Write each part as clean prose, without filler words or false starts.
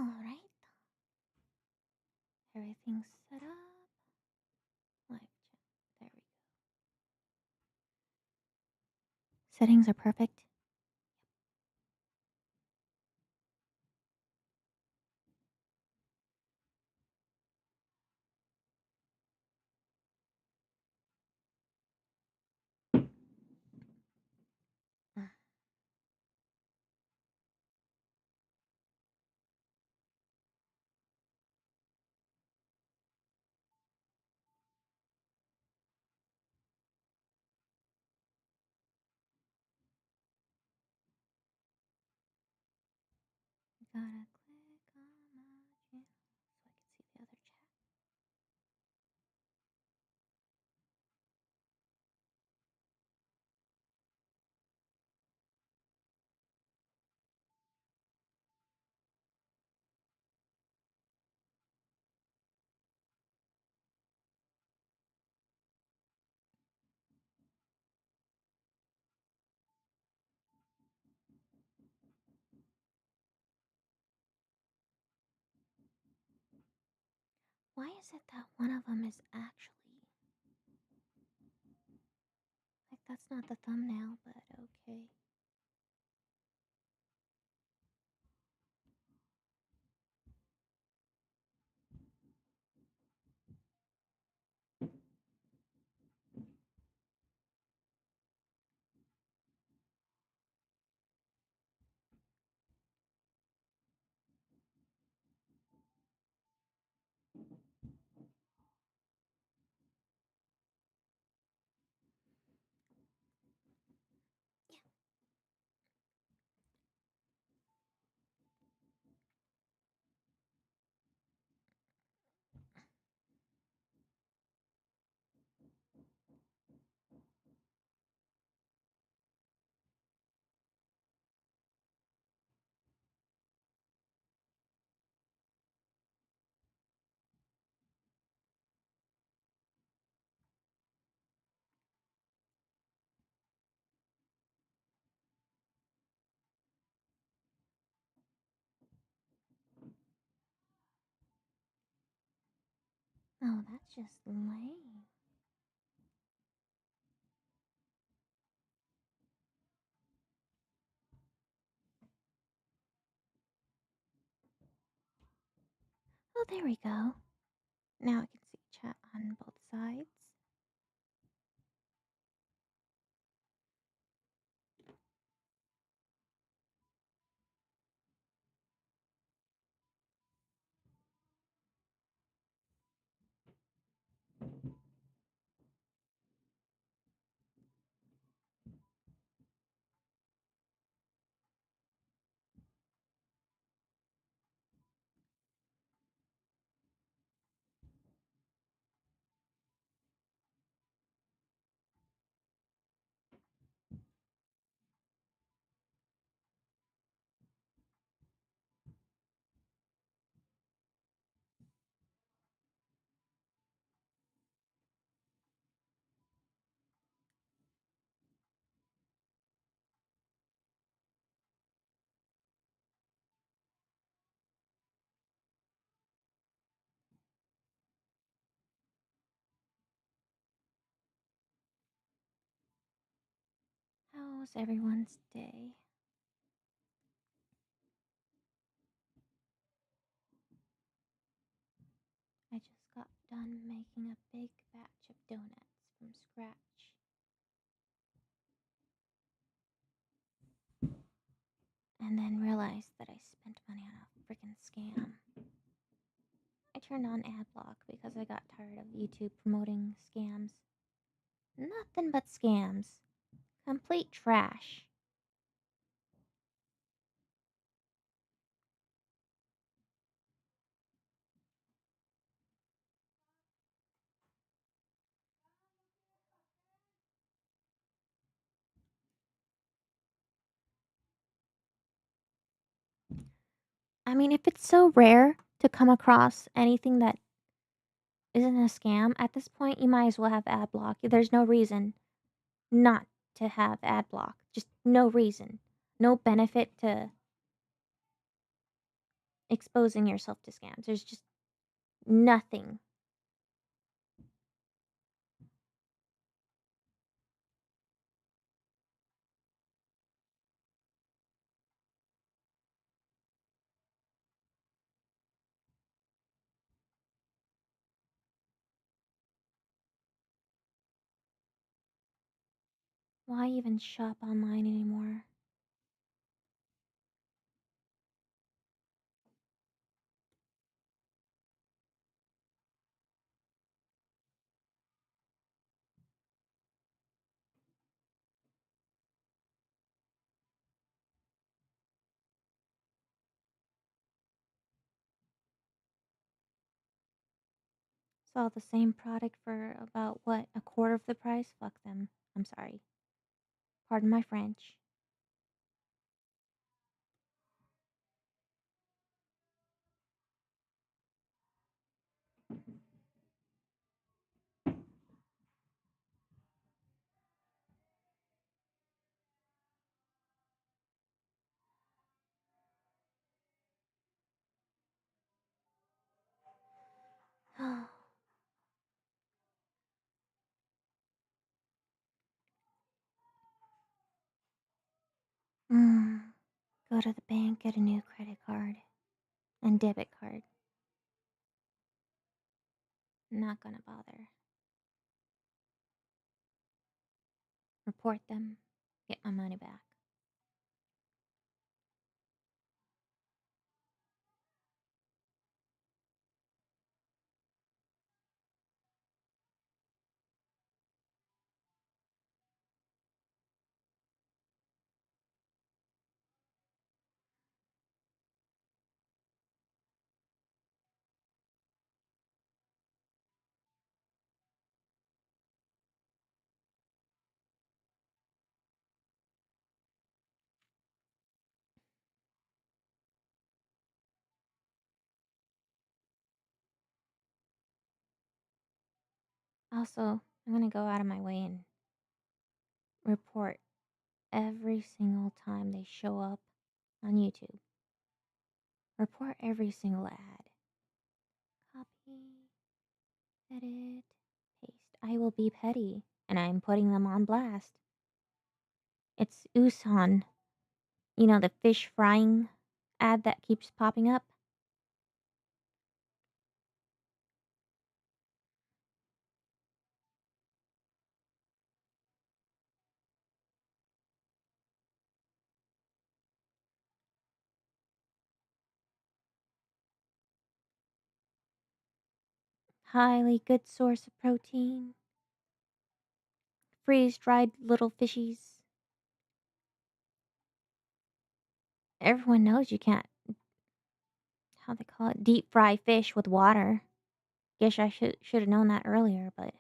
Alright, everything's set up. Live chat. There we go. Settings are perfect. Mm. Gotta click on my channel so I can see the other chat. Why is it that one of them is actually like that's not the thumbnail, but okay. Oh, that's just lame. Oh, there we go. Now I can see chat on both sides. How's everyone's day? I just got done making a big batch of donuts from scratch. And then realized that I spent money on a freaking scam. I turned on AdBlock because I got tired of YouTube promoting scams. Nothing but scams. Complete trash. I mean, if it's so rare to come across anything that isn't a scam, at this point you might as well have AdBlock. There's no reason not to have AdBlock. Just no reason. No benefit to exposing yourself to scams. There's just nothing. Why even shop online anymore? Saw the same product for about what, a quarter of the price? Fuck them. I'm sorry. Pardon my French. mm, Go to the bank, get a new credit card and debit card. Not gonna bother. Report them, get my money back. Also, I'm gonna go out of my way and report every single time they show up on YouTube. Report every single ad. Copy, edit, paste. I will be petty, and I'm putting them on blast. It's Usan, the fish frying ad that keeps popping up. Highly good source of protein. Freeze dried little fishies. Everyone knows you can't, how they call it, deep fry fish with water. Guess I should have known that earlier, but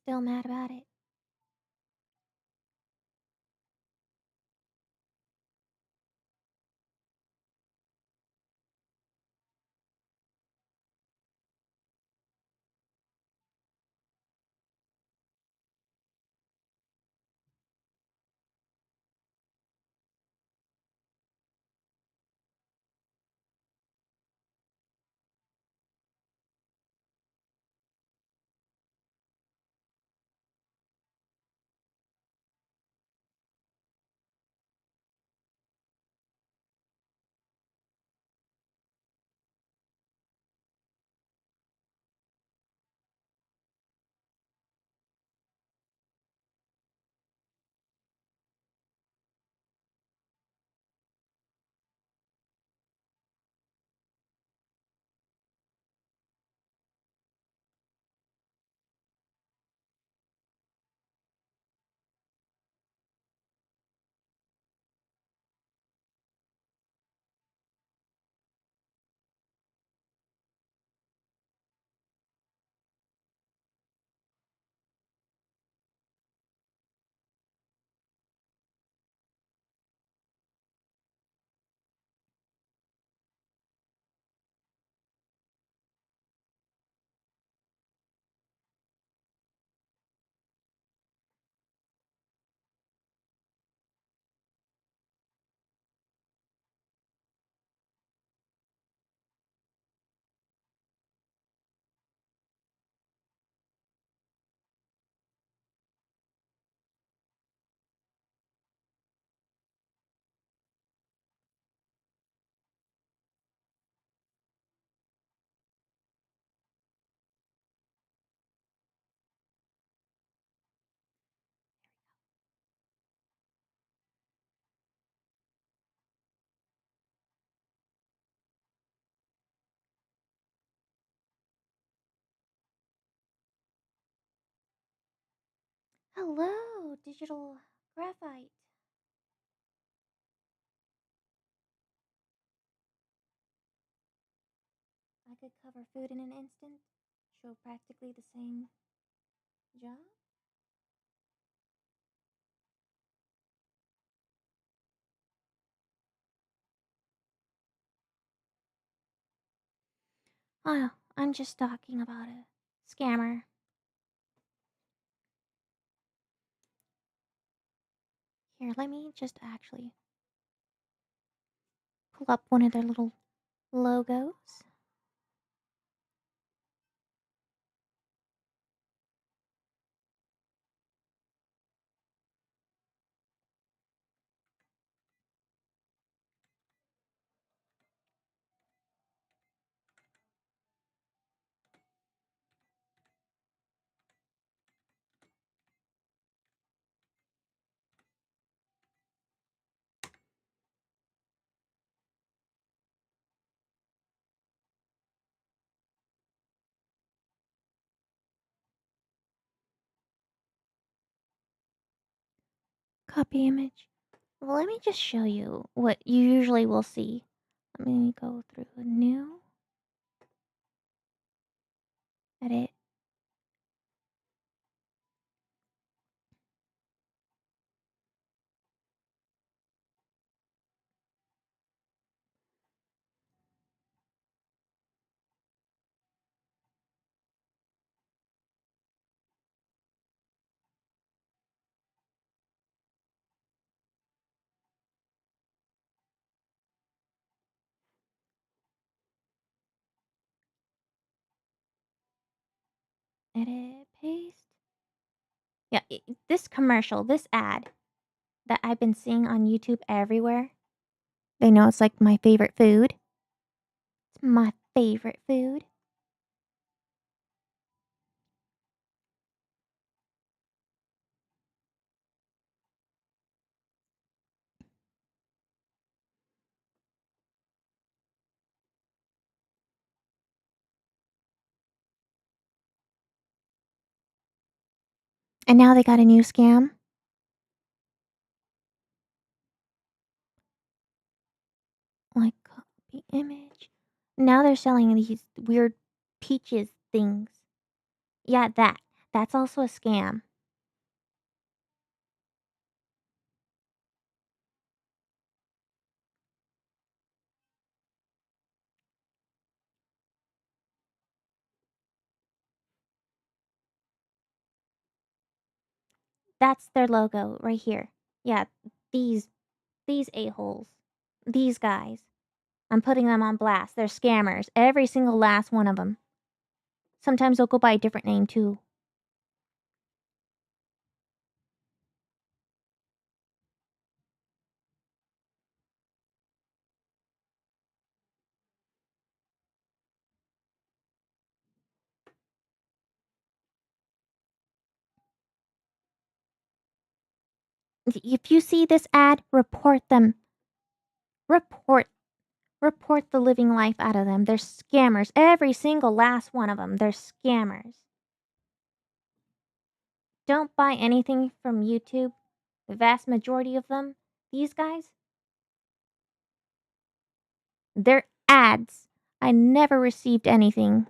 still mad about it. Hello, digital graphite. I could cover food in an instant, show practically the same job. Oh, I'm just talking about a scammer. Here, let me just actually pull up one of their little logos. Copy image. Well, let me just show you what you usually will see. Let me go through new, edit, edit, paste. Yeah, this commercial, this ad that I've been seeing on YouTube everywhere. They know it's like my favorite food. It's my favorite food. And now they got a new scam. Like copy image. Now they're selling these weird peaches things. Yeah, that. That's also a scam. That's their logo right here. Yeah, these these a-holes. These guys. I'm putting them on blast. They're scammers. Every single last one of them. Sometimes they'll go by a different name too. If you see this ad, report them. Report report the living life out of them. They're scammers. Every single last one of them. They're scammers. Don't buy anything from YouTube. The vast majority of them, these guys, they're ads. I never received anything.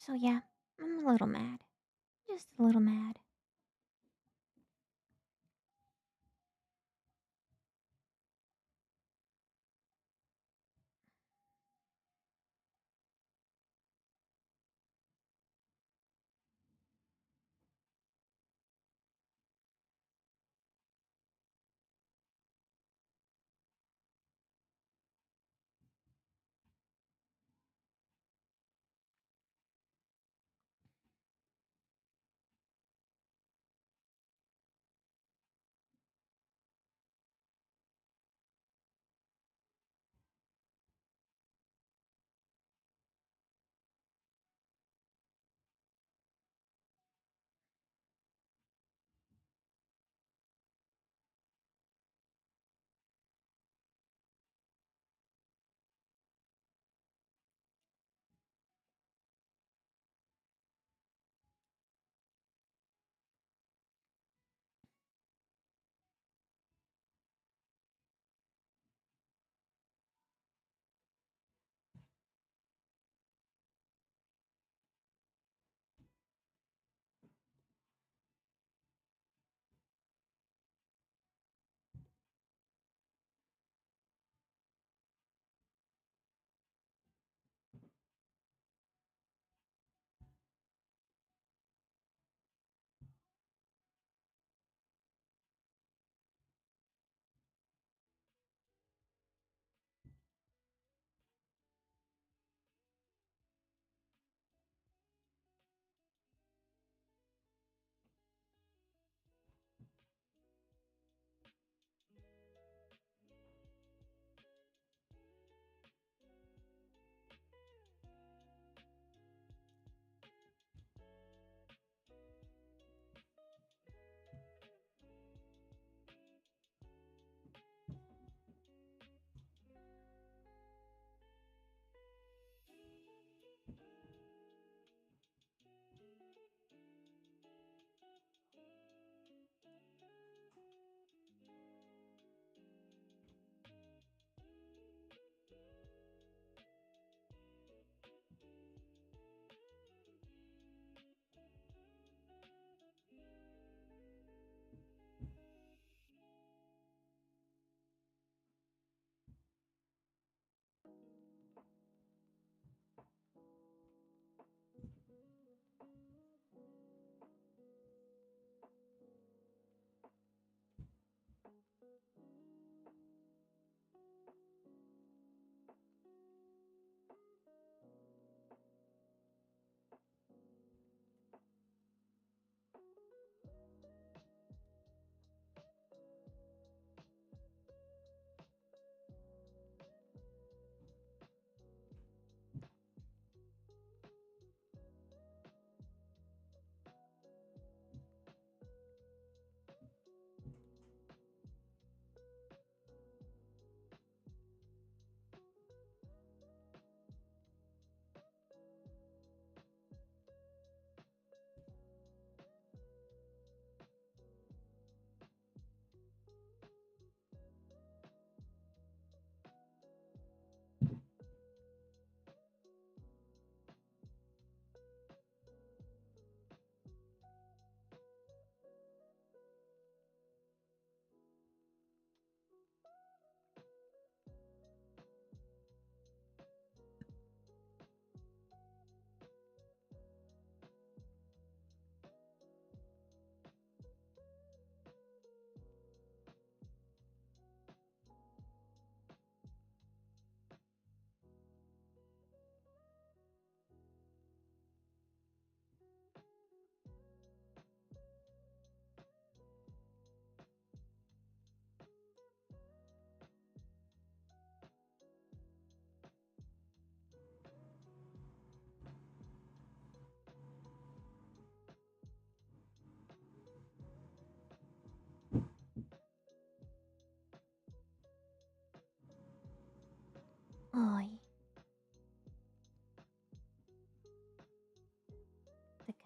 So yeah, I'm a little mad. Just a little mad.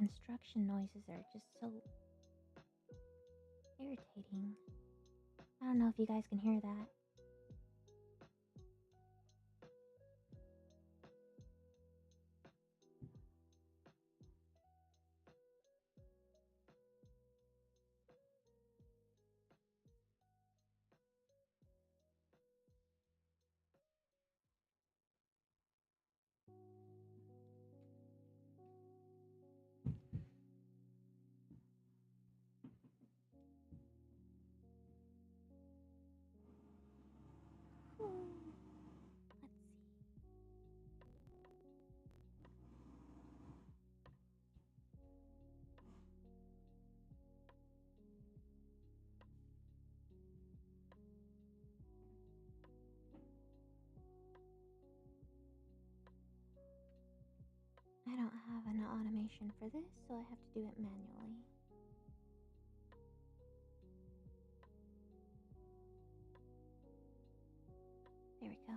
construction noises are just so irritating. I don't know if you guys can hear that. Let's see. I don't have an automation for this, so I have to do it manually. There we go.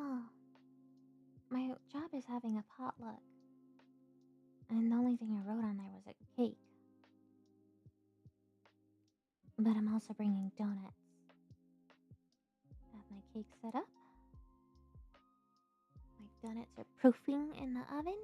Oh, my job is having a potluck, and the only thing I wrote on there was a cake. But I'm also bringing donuts. Have my cake set up. My donuts are proofing in the oven.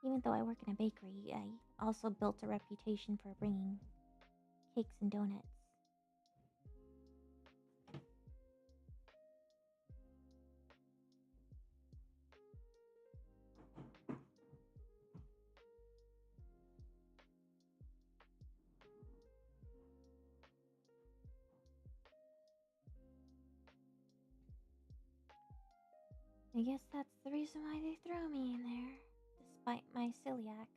Even though I work in a bakery, I also built a reputation for bringing cakes and donuts. I guess that's the reason why they throw me in there, despite my celiac.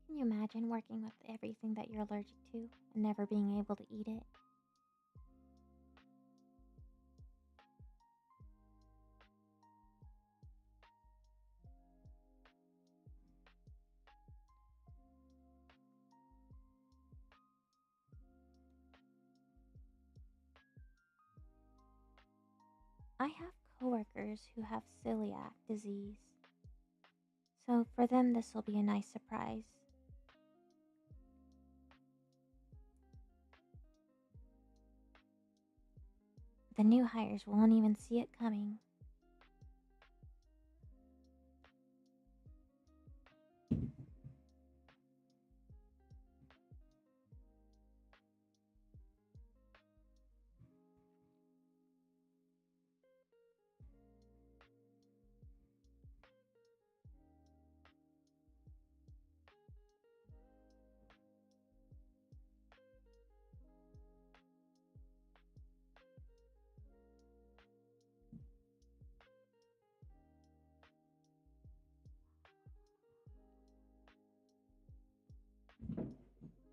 Can you imagine working with everything that you're allergic to and never being able to eat it? I have coworkers who have celiac disease, so for them, this will be a nice surprise. the new hires won't even see it coming.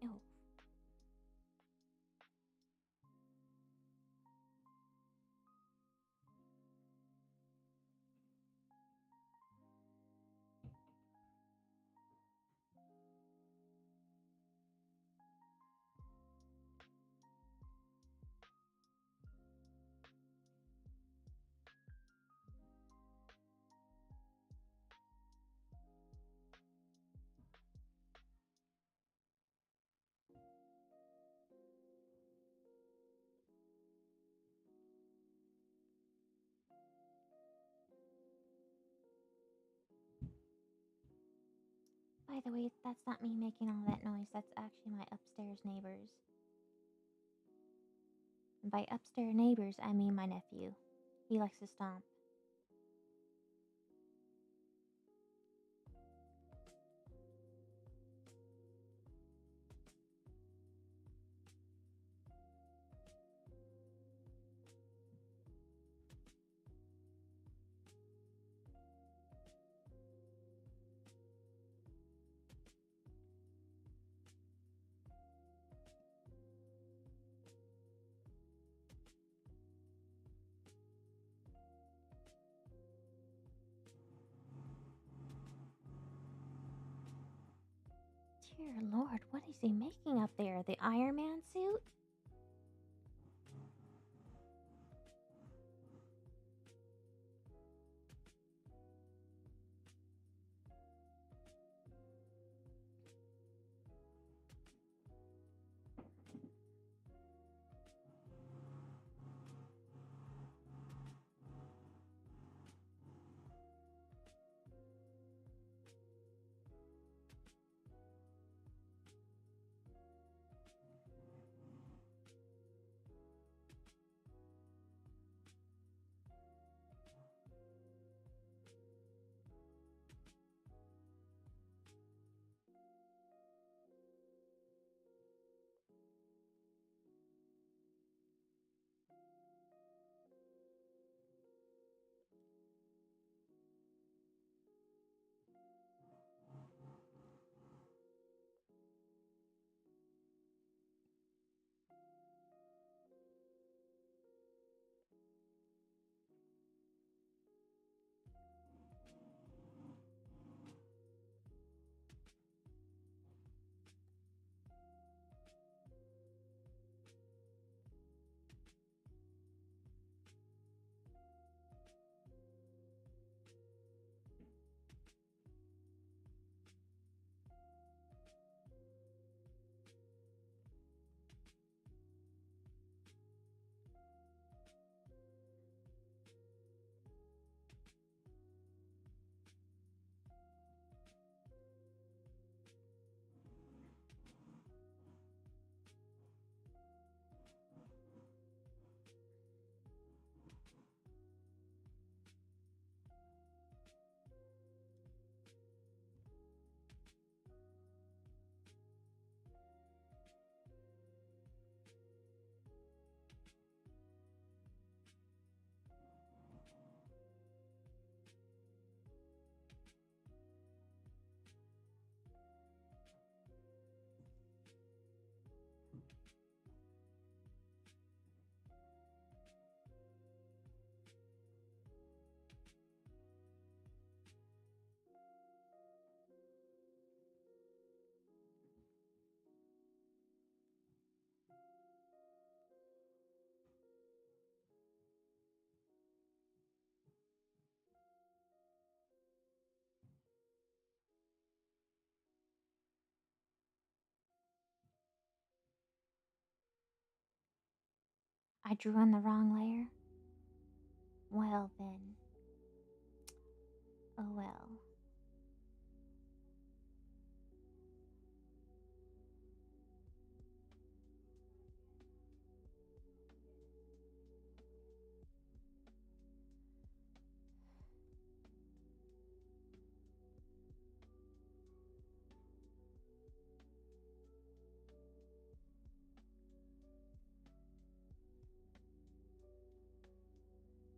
Ew. By the way, that's not me making all that noise. That's actually my upstairs neighbors. And by upstairs neighbors, I mean my nephew. He likes to stomp. Dear Lord, what is he making up there? The Iron Man suit? I drew on the wrong layer. Well then. Oh well.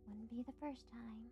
Wouldn't be the first time.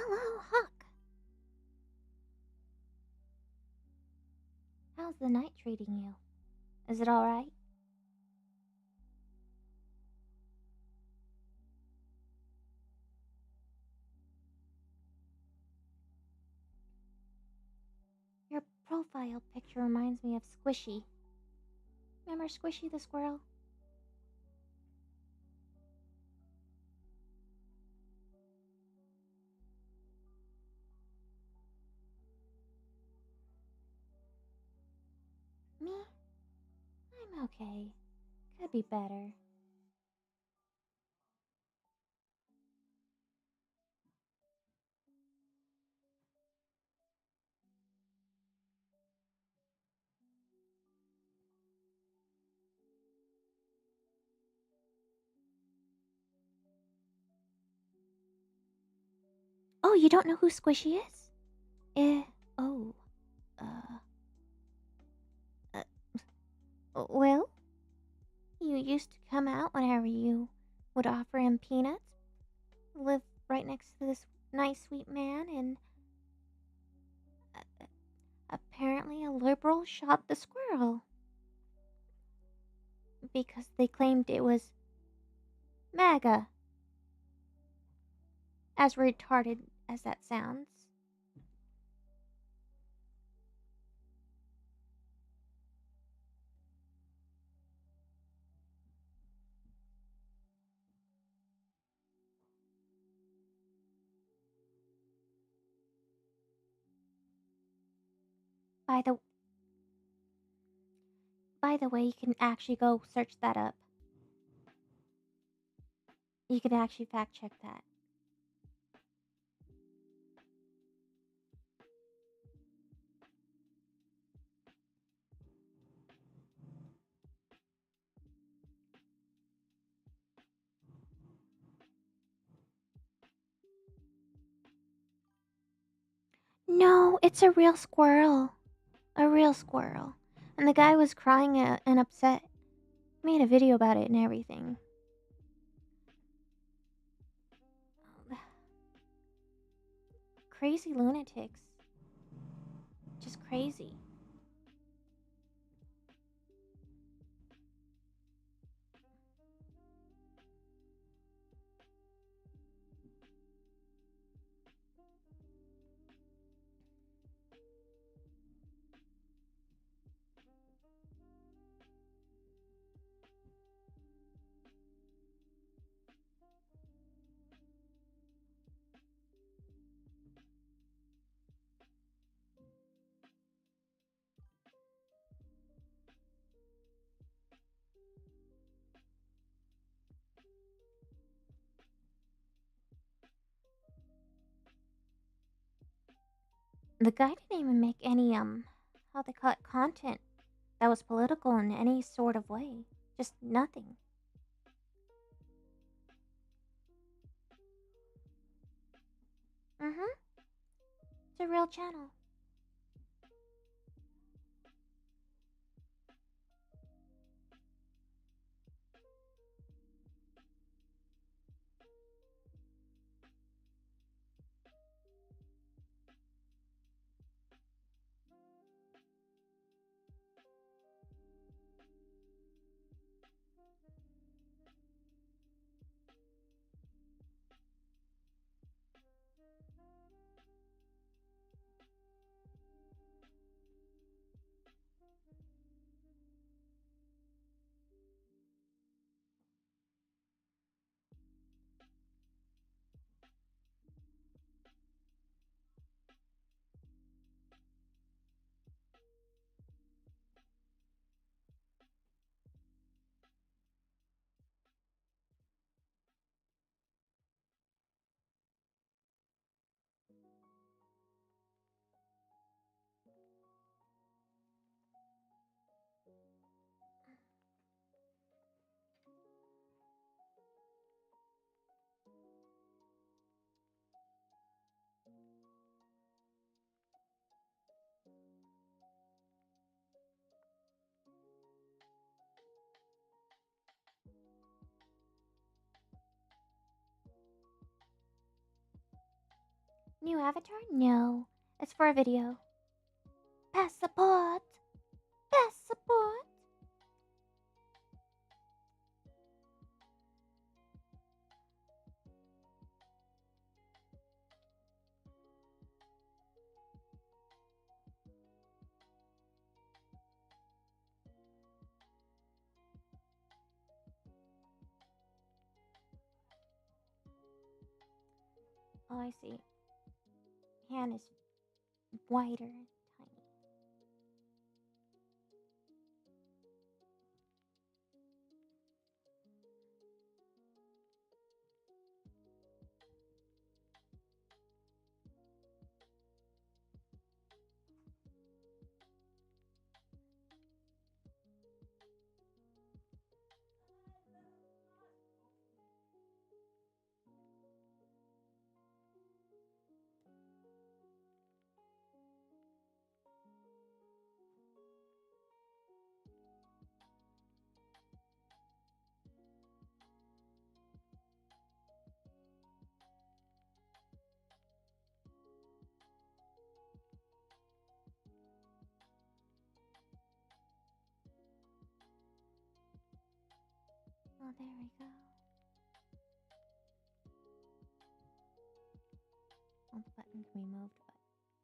Hello, Huck. How's the night treating you? Is it alright? Your profile picture reminds me of Squishy. Remember Squishy the squirrel? Me? I'm okay. Could be better. Oh, you don't know who Squishy is? Eh, oh, uh, uh, well, you used to come out whenever you would offer him peanuts, live right next to this nice, sweet man, and uh, apparently a liberal shot the squirrel because they claimed it was MAGA, as retarded as that sounds. By the by the way, you can actually go search that up. You can actually fact check that. No, it's a real squirrel. A real squirrel. And the guy was crying and upset. Made a video about it and everything. Crazy lunatics. Just crazy. The guy didn't even make any, how they call it, content that was political in any sort of way. Just nothing. Mm-hmm. It's a real channel. New avatar? No. It's for a video. Passport! Passport! Oh, I see. Hand is wider, tiny. Oh, there we go. Oh, the button can be moved, but that's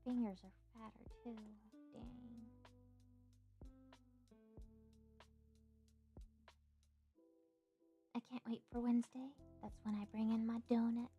fingers are fatter too. Dang. I can't wait for Wednesday. That's when I bring in my donuts.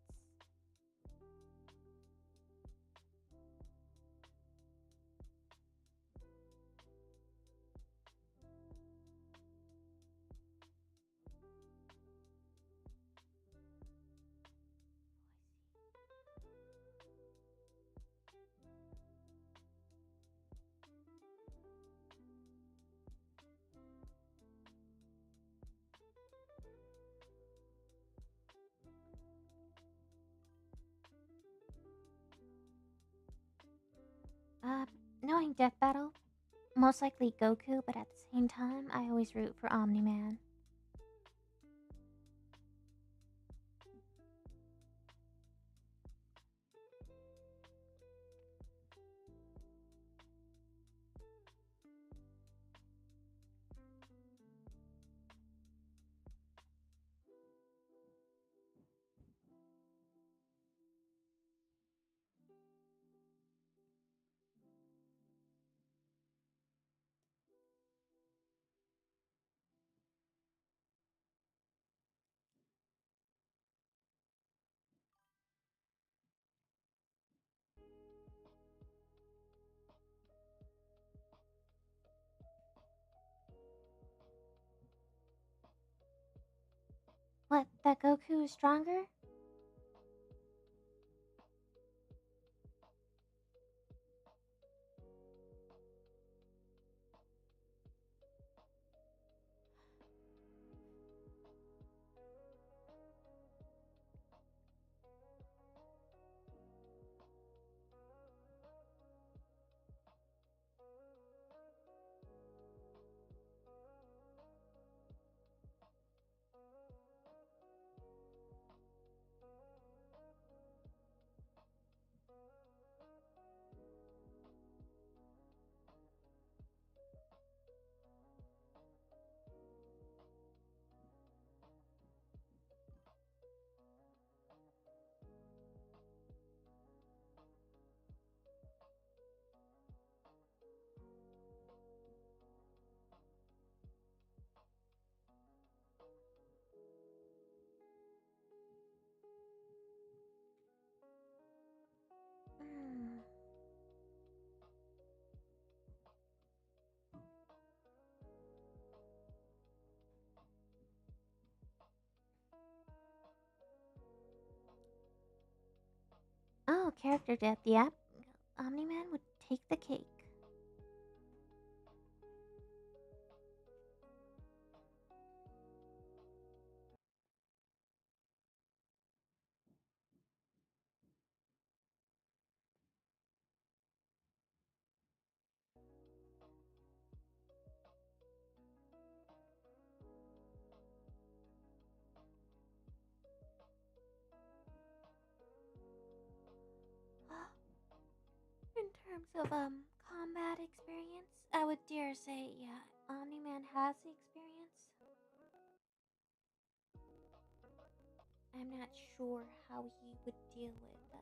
during Death Battle, most likely Goku, but at the same time, I always root for Omni Man. What, that Goku is stronger? Hmm. Oh, character death, yep. Omni Man would take the cake. In terms of combat experience, I would dare say, yeah, Omni Man has the experience. I'm not sure how he would deal with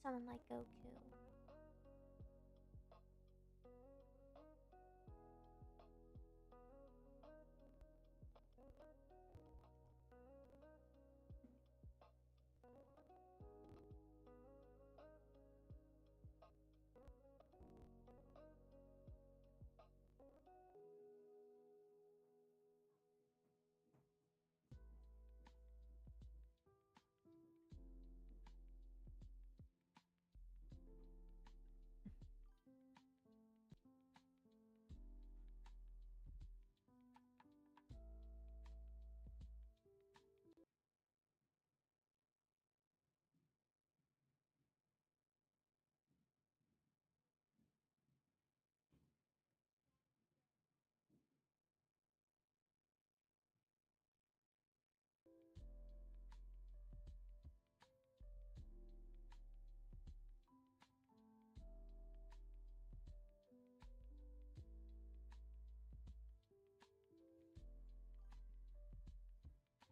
someone like Goku.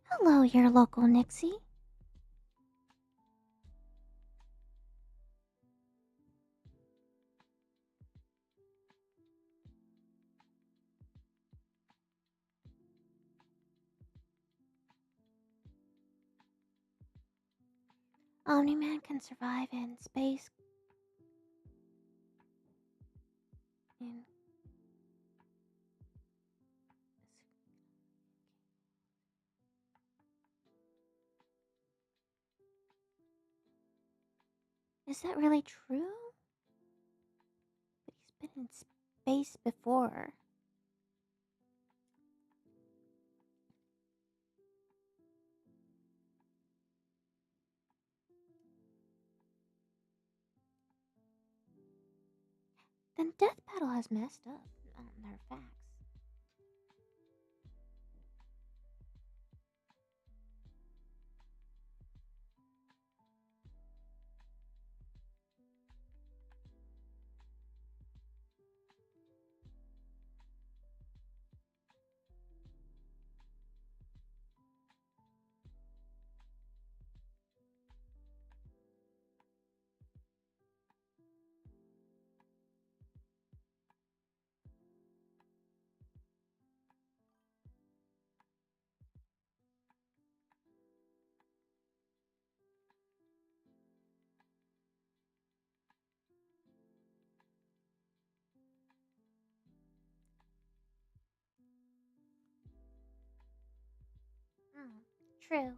Hello, your local Nixie. Omni Man can survive in space. In Is that really true? But he's been in space before. Then Death Battle has messed up their facts. Mm, true.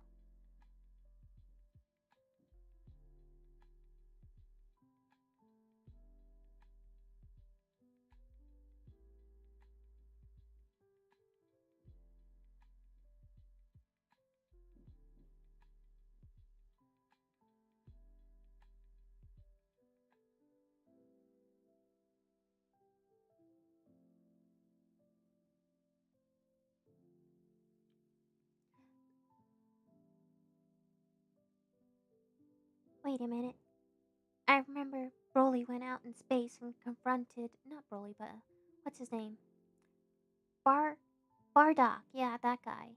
Wait a minute. I remember Broly went out in space and confronted not Broly, but what's his name? Bar Bardock. Yeah, that guy.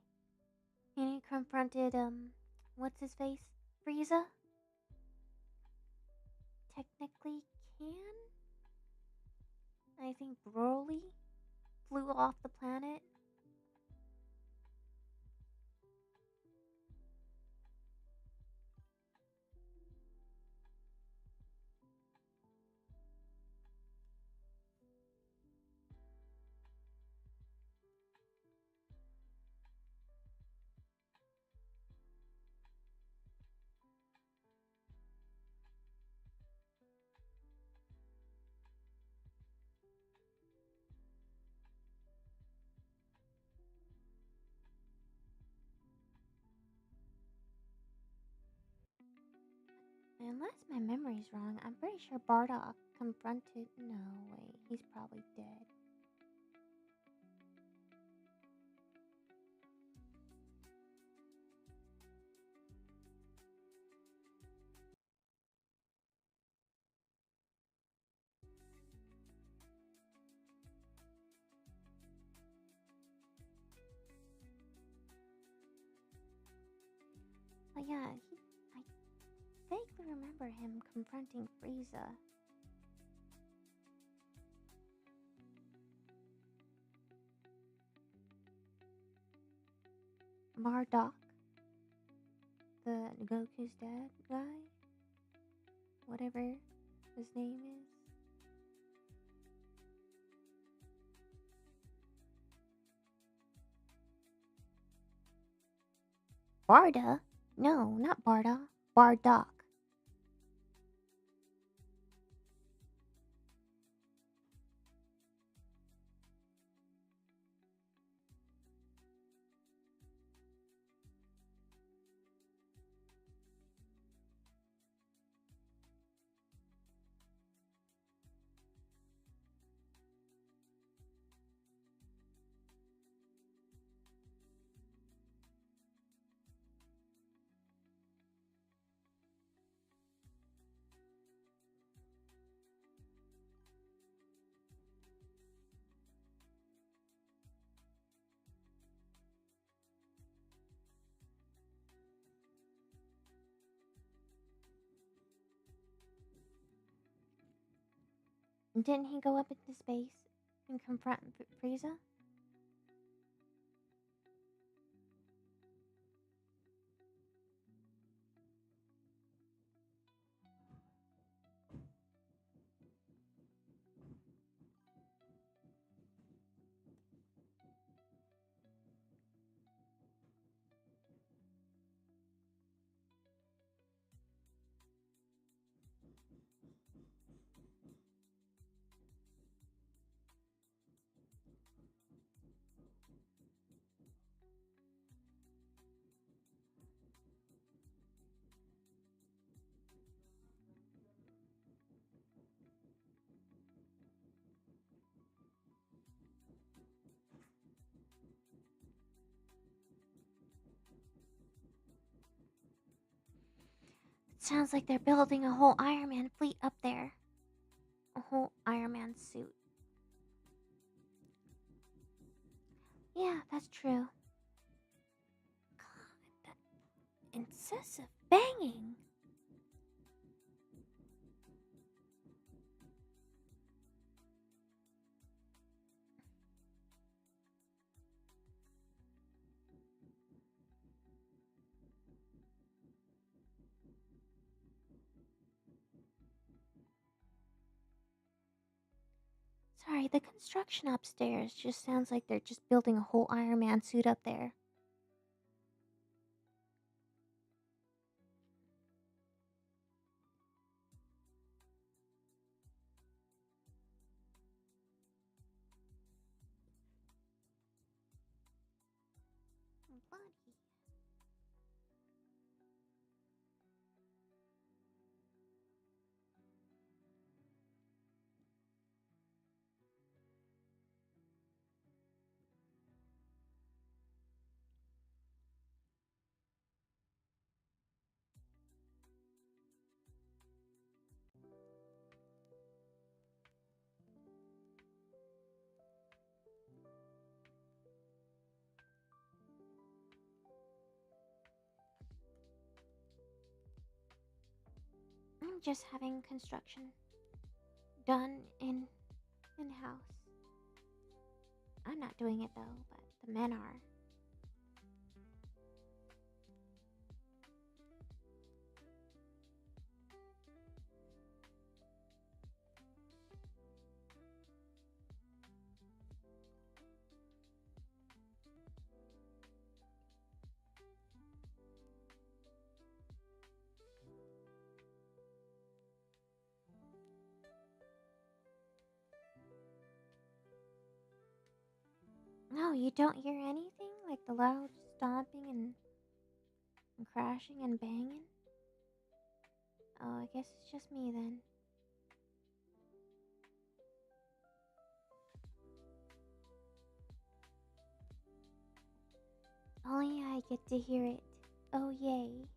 And he confronted what's his face? Frieza? Technically can? I think Broly flew off the planet. Unless my memory's wrong, I'm pretty sure Bardock confronted. No, wait, he's probably dead. But yeah, I vaguely remember him confronting Frieza. Bardock, the Goku's dad guy, whatever his name is. Barda? No, not Barda. Bardock. Didn't he go up into space and confront Frieza? sounds like they're building a whole Iron Man fleet up there. A whole Iron Man suit. Yeah, that's true. God, that incessant banging. Sorry, the construction upstairs just sounds like they're just building a whole Iron Man suit up there. Buddy. I'm just having construction done in house. I'm not doing it though, but the men are. No, you don't hear anything like the loud stomping and crashing and banging? Oh, I guess it's just me then. Only I get to hear it. Oh, yay.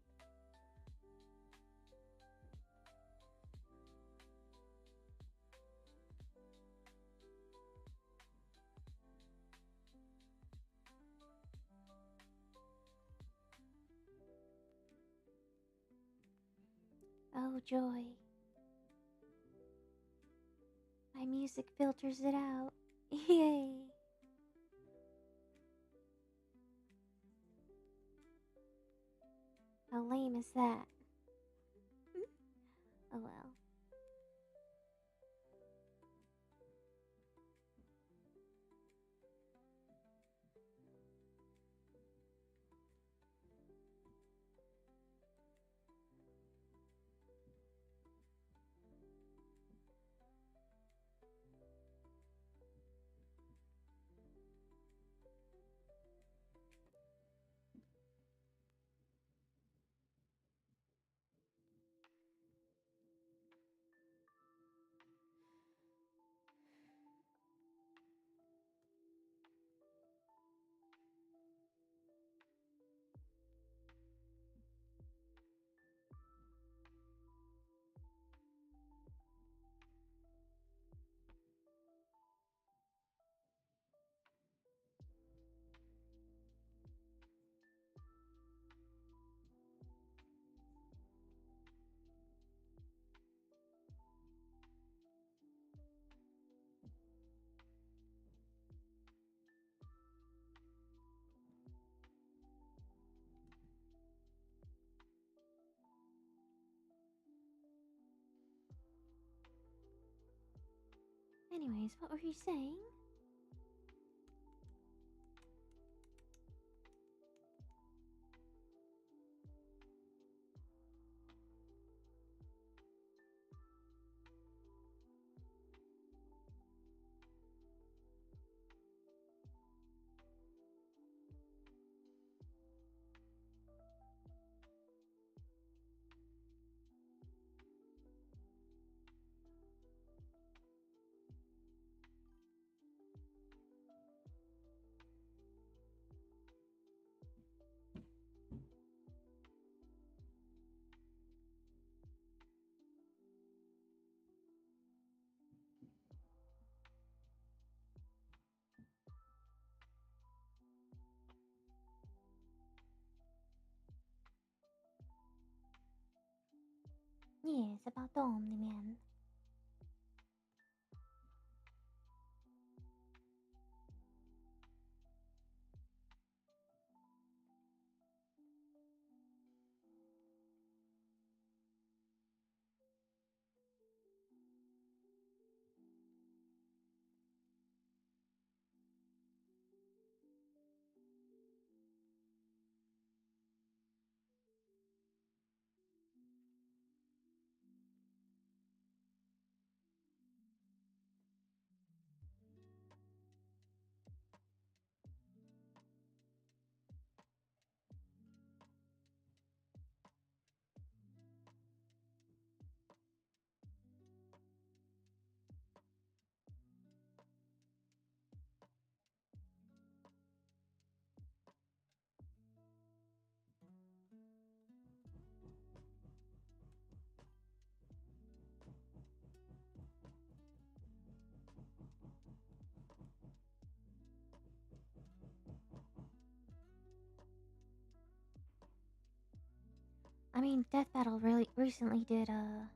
Oh, joy. My music filters it out. Yay. How lame is that? Oh well. Anyways, what were you saying? Yes, about the Omni Man. I mean, Death Battle really recently did an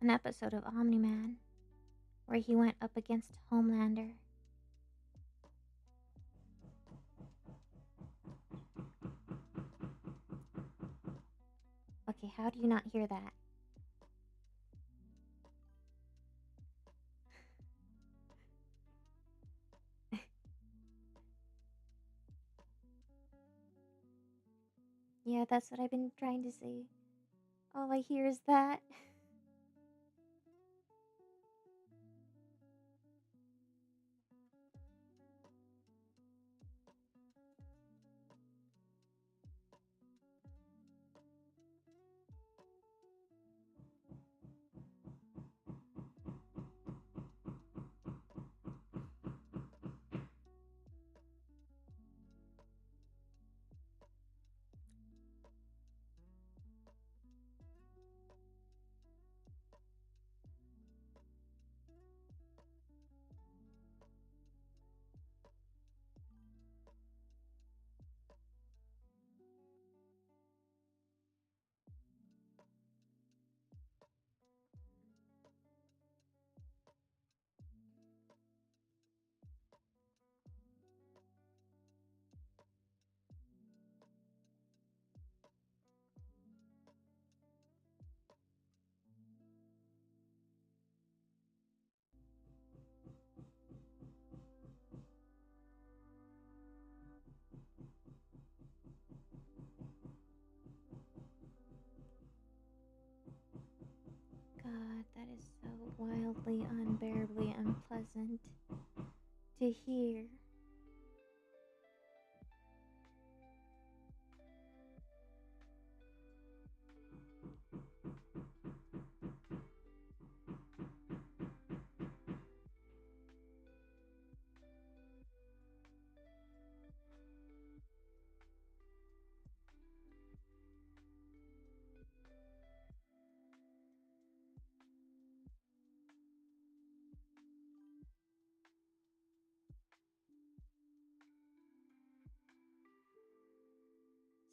episode of Omni Man where he went up against Homelander. Okay, how do you not hear that? Yeah, that's what I've been trying to say. All I hear is that. God, that is so wildly, unbearably unpleasant to hear.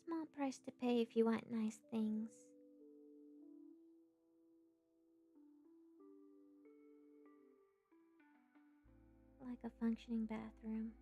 Small price to pay if you want nice things. Like a functioning bathroom.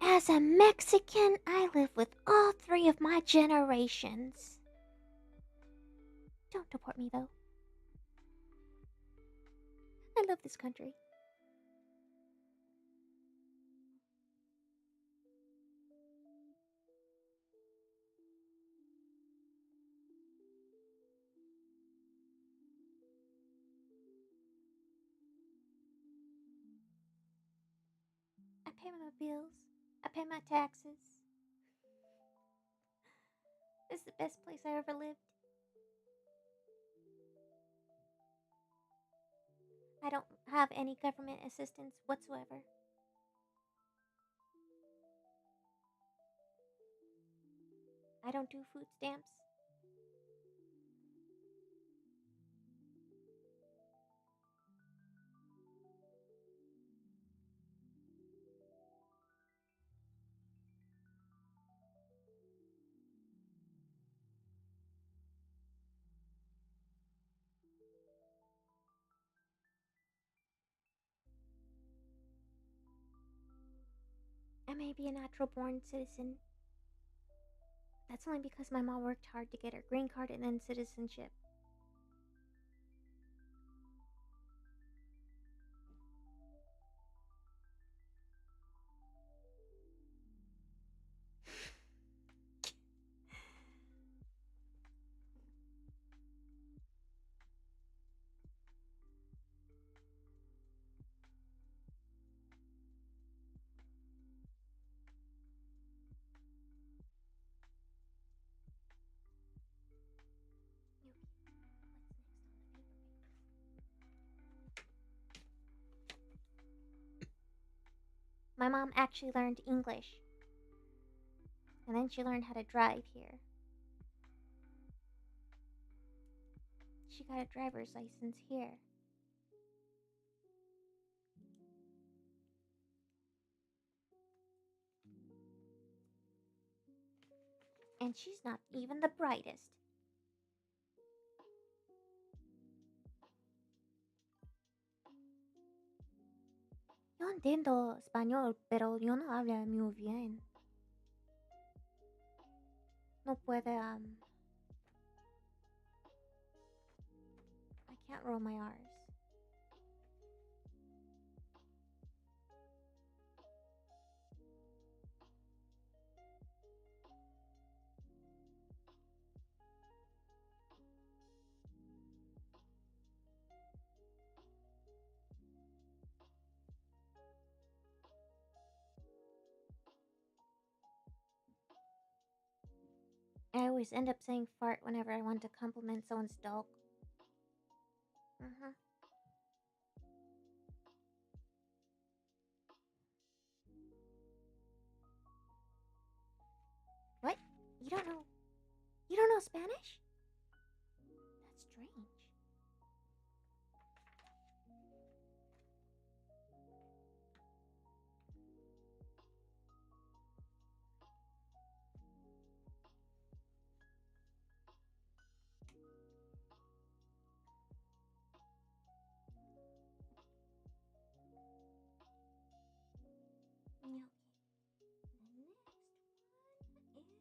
As a Mexican, I live with all three of my generations. Don't deport me, though. I love this country. my bills. I pay my taxes. This is the best place I ever lived. I don't have any government assistance whatsoever. I don't do food stamps. I may be a natural born citizen. That's only because my mom worked hard to get her green card and then citizenship. My mom actually learned English, and then she learned how to drive here. She got a driver's license here. And she's not even the brightest. Yo entiendo español, pero yo no hablo muy bien. No puede, I can't roll my R's. I always end up saying fart whenever I want to compliment someone's dog. Mm-hmm. What? You don't know? You don't know Spanish? That's strange. Okay. The next one is.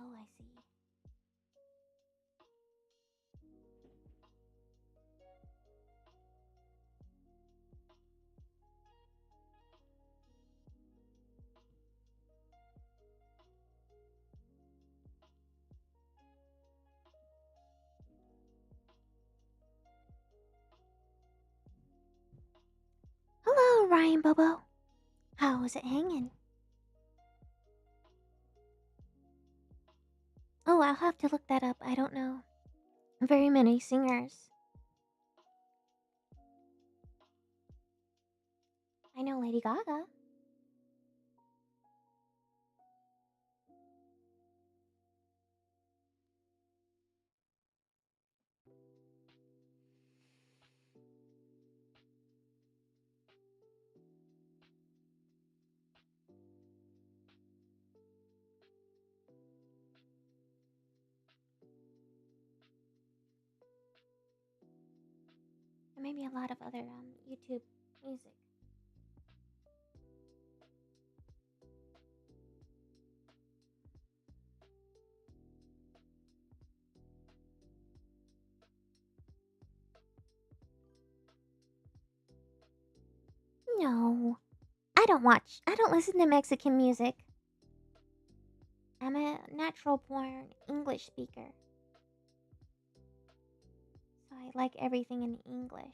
Oh, I see. Hello, Ryan Bobo. How is it hanging? Oh, I'll have to look that up. I don't know very many singers. I know Lady Gaga. And maybe a lot of other YouTube music. No, I don't watch. I don't listen to Mexican music. I'm a natural born English speaker, so I like everything in English.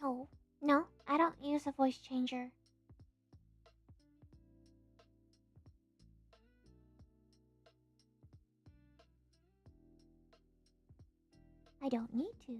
Oh, no, I don't use a voice changer. I don't need to.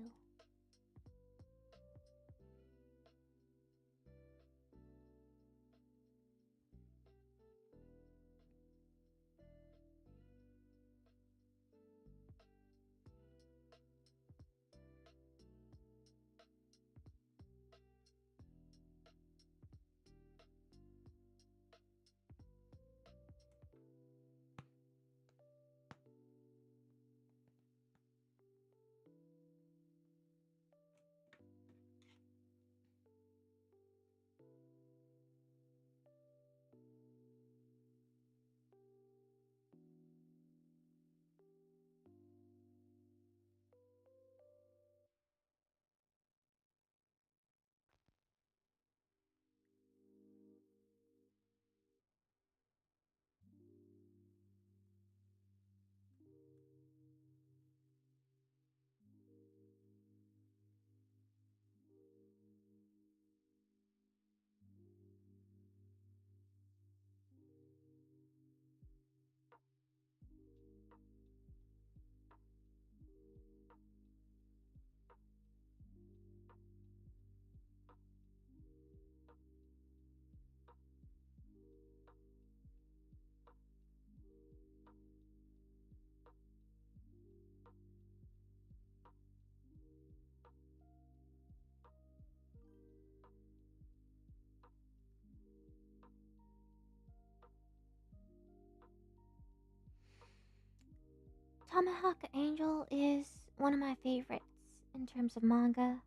Tomahawk Angel is one of my favorites in terms of manga,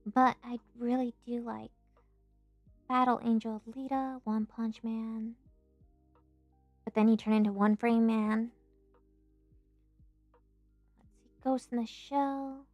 but I really do like Battle Angel Lita, One Punch Man, but then he turned into One Frame Man. Let's see, Ghost in the Shell.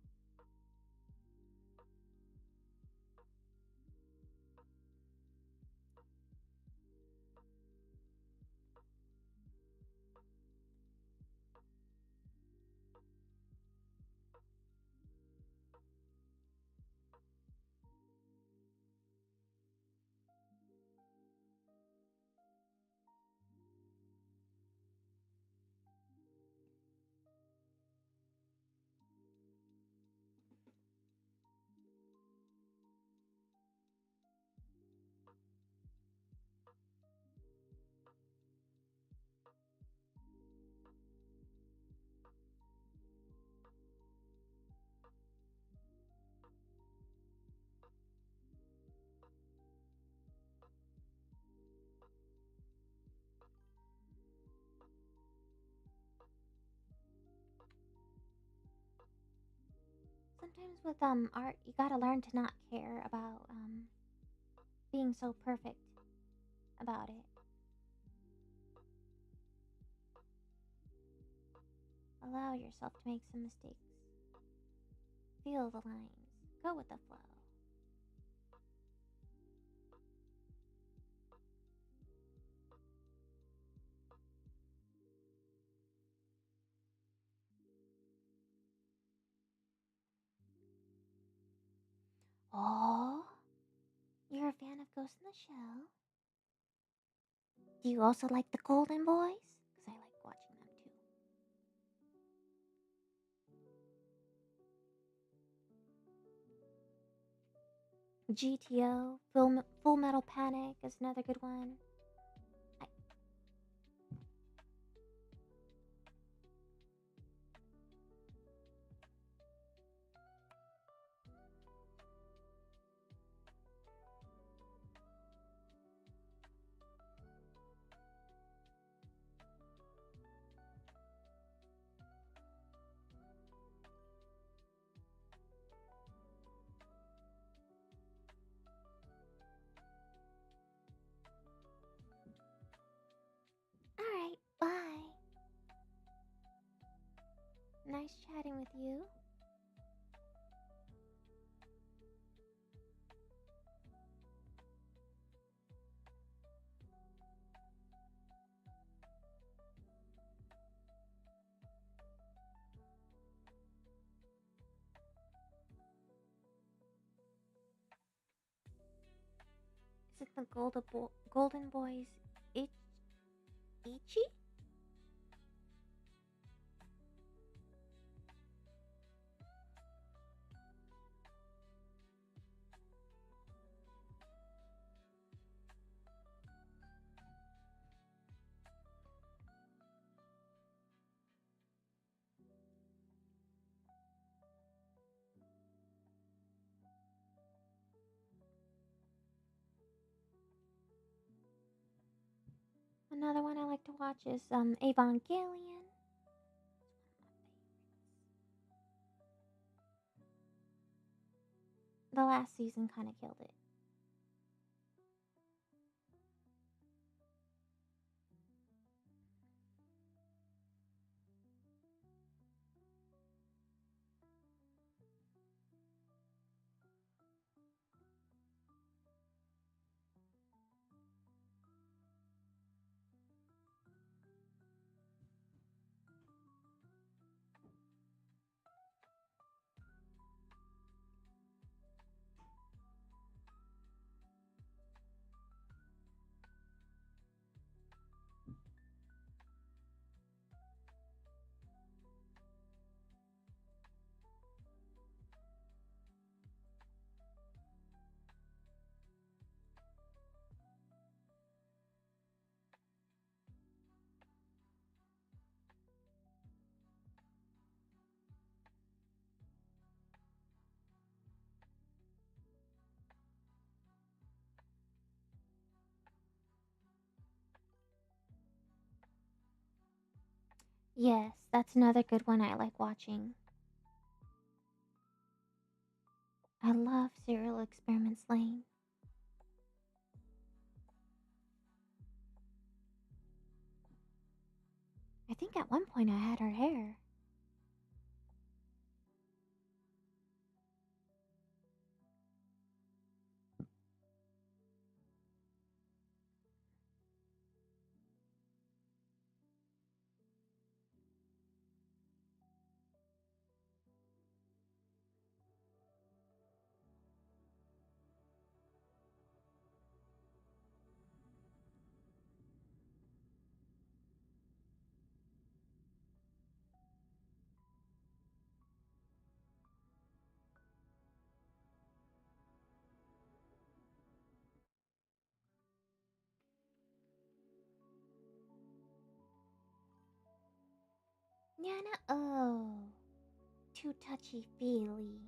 Sometimes with art, you gotta learn to not care about being so perfect about it. Allow yourself to make some mistakes. Feel the lines. Go with the flow. Oh, you're a fan of Ghost in the Shell? Do you also like the Golden Boys? Because I like watching them too. GTO, Full Metal Panic is another good one. I, nice chatting with you. Is it the Golden Boys Ich- Ichi? Another one I like to watch is Evangelion. The last season kind of killed it. Yes, that's another good one I like watching. I love Serial Experiments Lane. I think at one point I had her hair. Yana, oh, too touchy feely.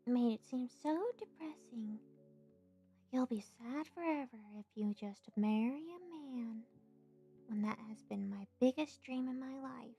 Made it seem so depressing. You'll be sad forever if you just marry a man. When that has been my biggest dream in my life.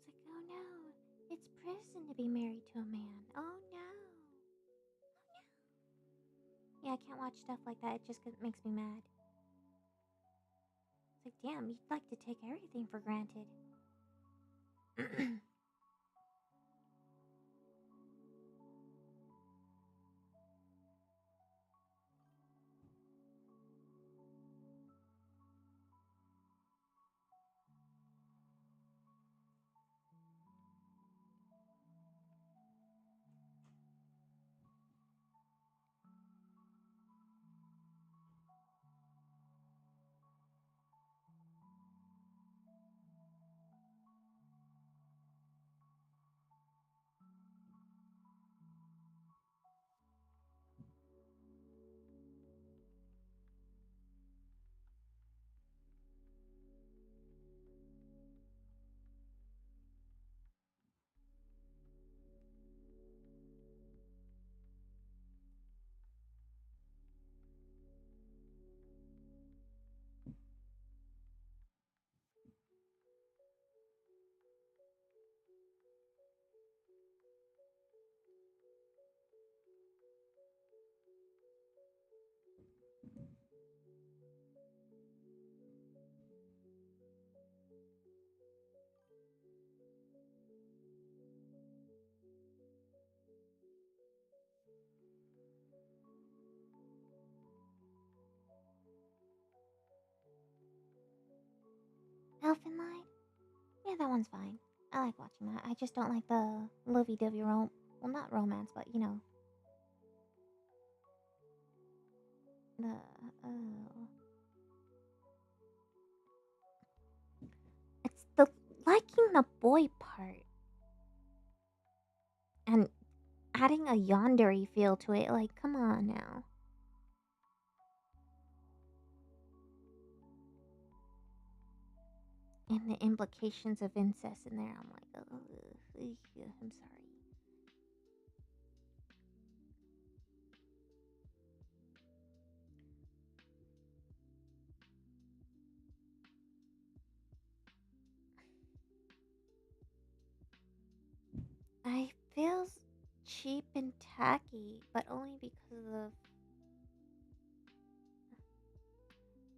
It's like, oh no, it's prison to be married to a man. Oh no. Yeah, I can't watch stuff like that. It just makes me mad. It's like, damn, you'd like to take everything for granted. Elfin Light? Yeah, that one's fine. I like watching that. I just don't like the lovey-dovey well, not romance, but the oh, it's the liking the boy part and adding a yandere feel to it. Like, come on now. And the implications of incest in there, I'm like, oh, I'm sorry. I feels cheap and tacky, but only because of.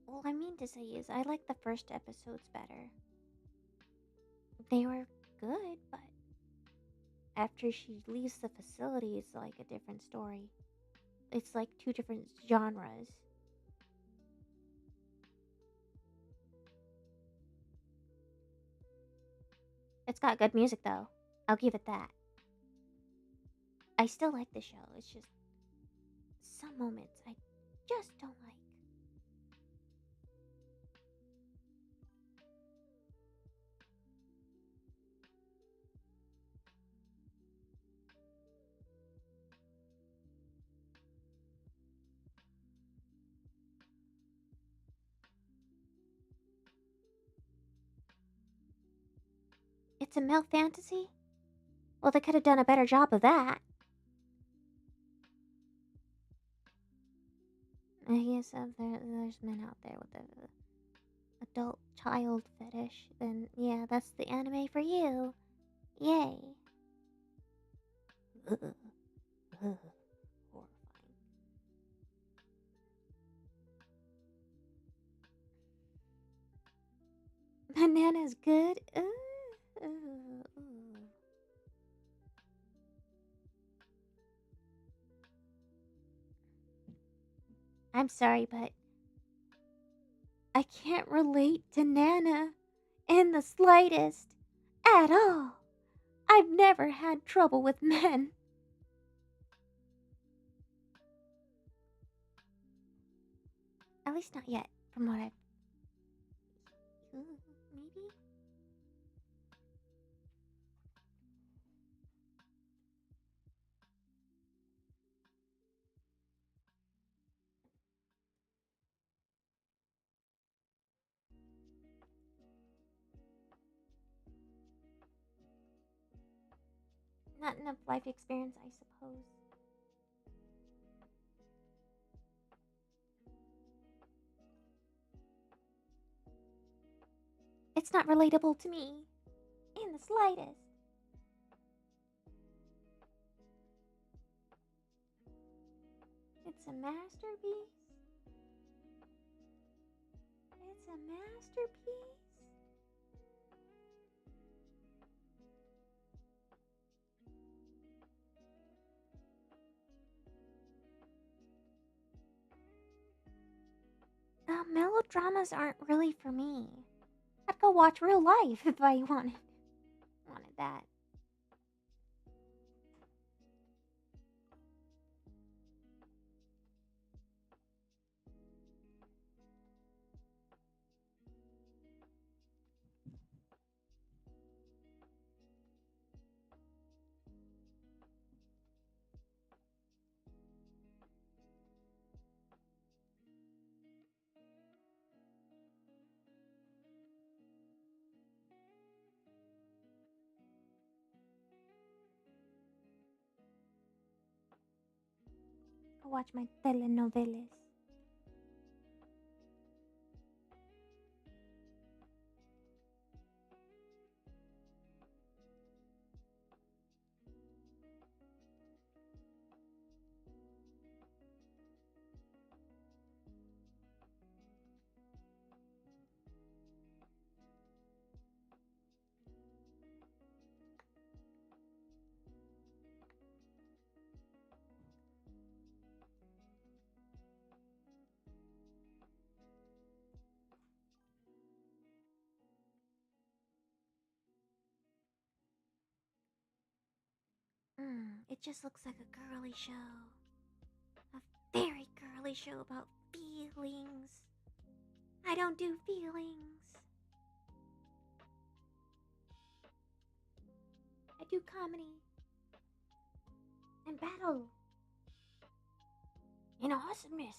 Well, I mean to say is I like the first episodes better. They were good, but after she leaves the facility, it's like a different story. It's like two different genres. It's got good music though. I'll give it that. I still like the show. It's just some moments I just don't like. It's a male fantasy? Well, they could have done a better job of that. I guess there's men out there with a adult child fetish, then yeah, that's the anime for you. Yay. Horrifying. Banana's good. I'm sorry, but I can't relate to Nana in the slightest. At all. I've never had trouble with men. At least not yet, from what I've. Maybe? Not enough life experience, I suppose. It's not relatable to me. In the slightest. It's a masterpiece. It's a masterpiece. Melodramas aren't really for me. I'd go watch real life if I wanted that. I watch my telenovelas. It just looks like a girly show. A very girly show about feelings. I don't do feelings. I do comedy and battle and awesomeness.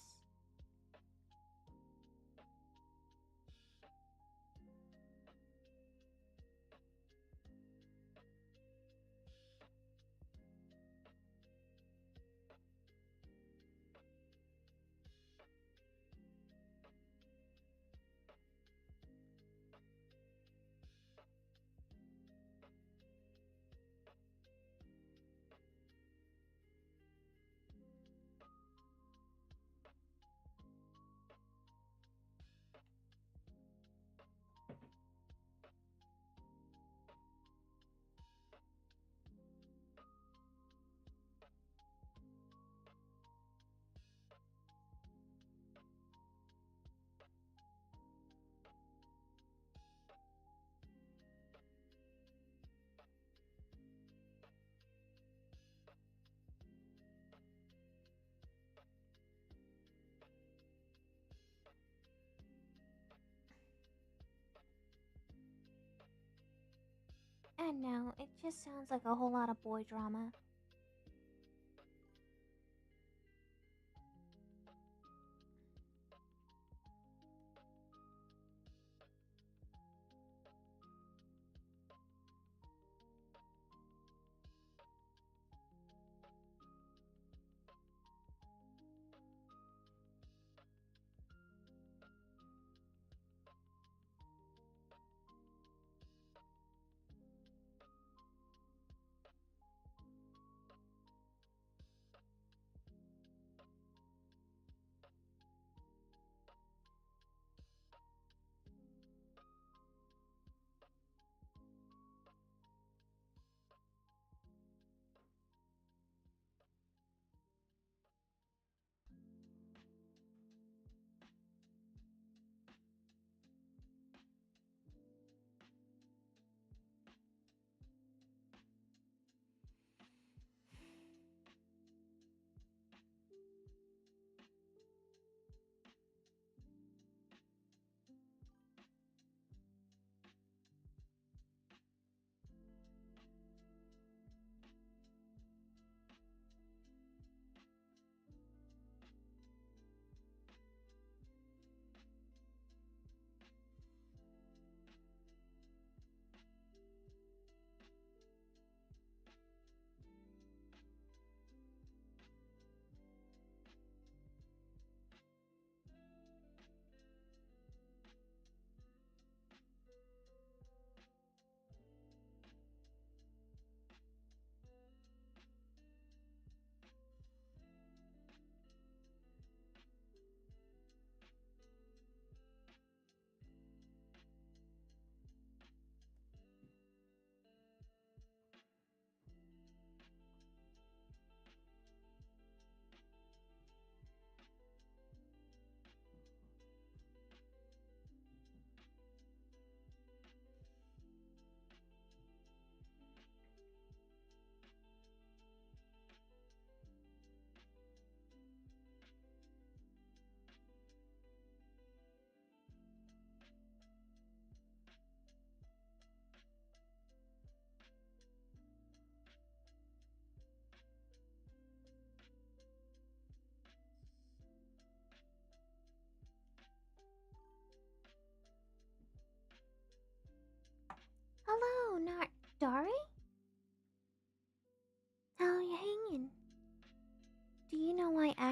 And no, it just sounds like a whole lot of boy drama.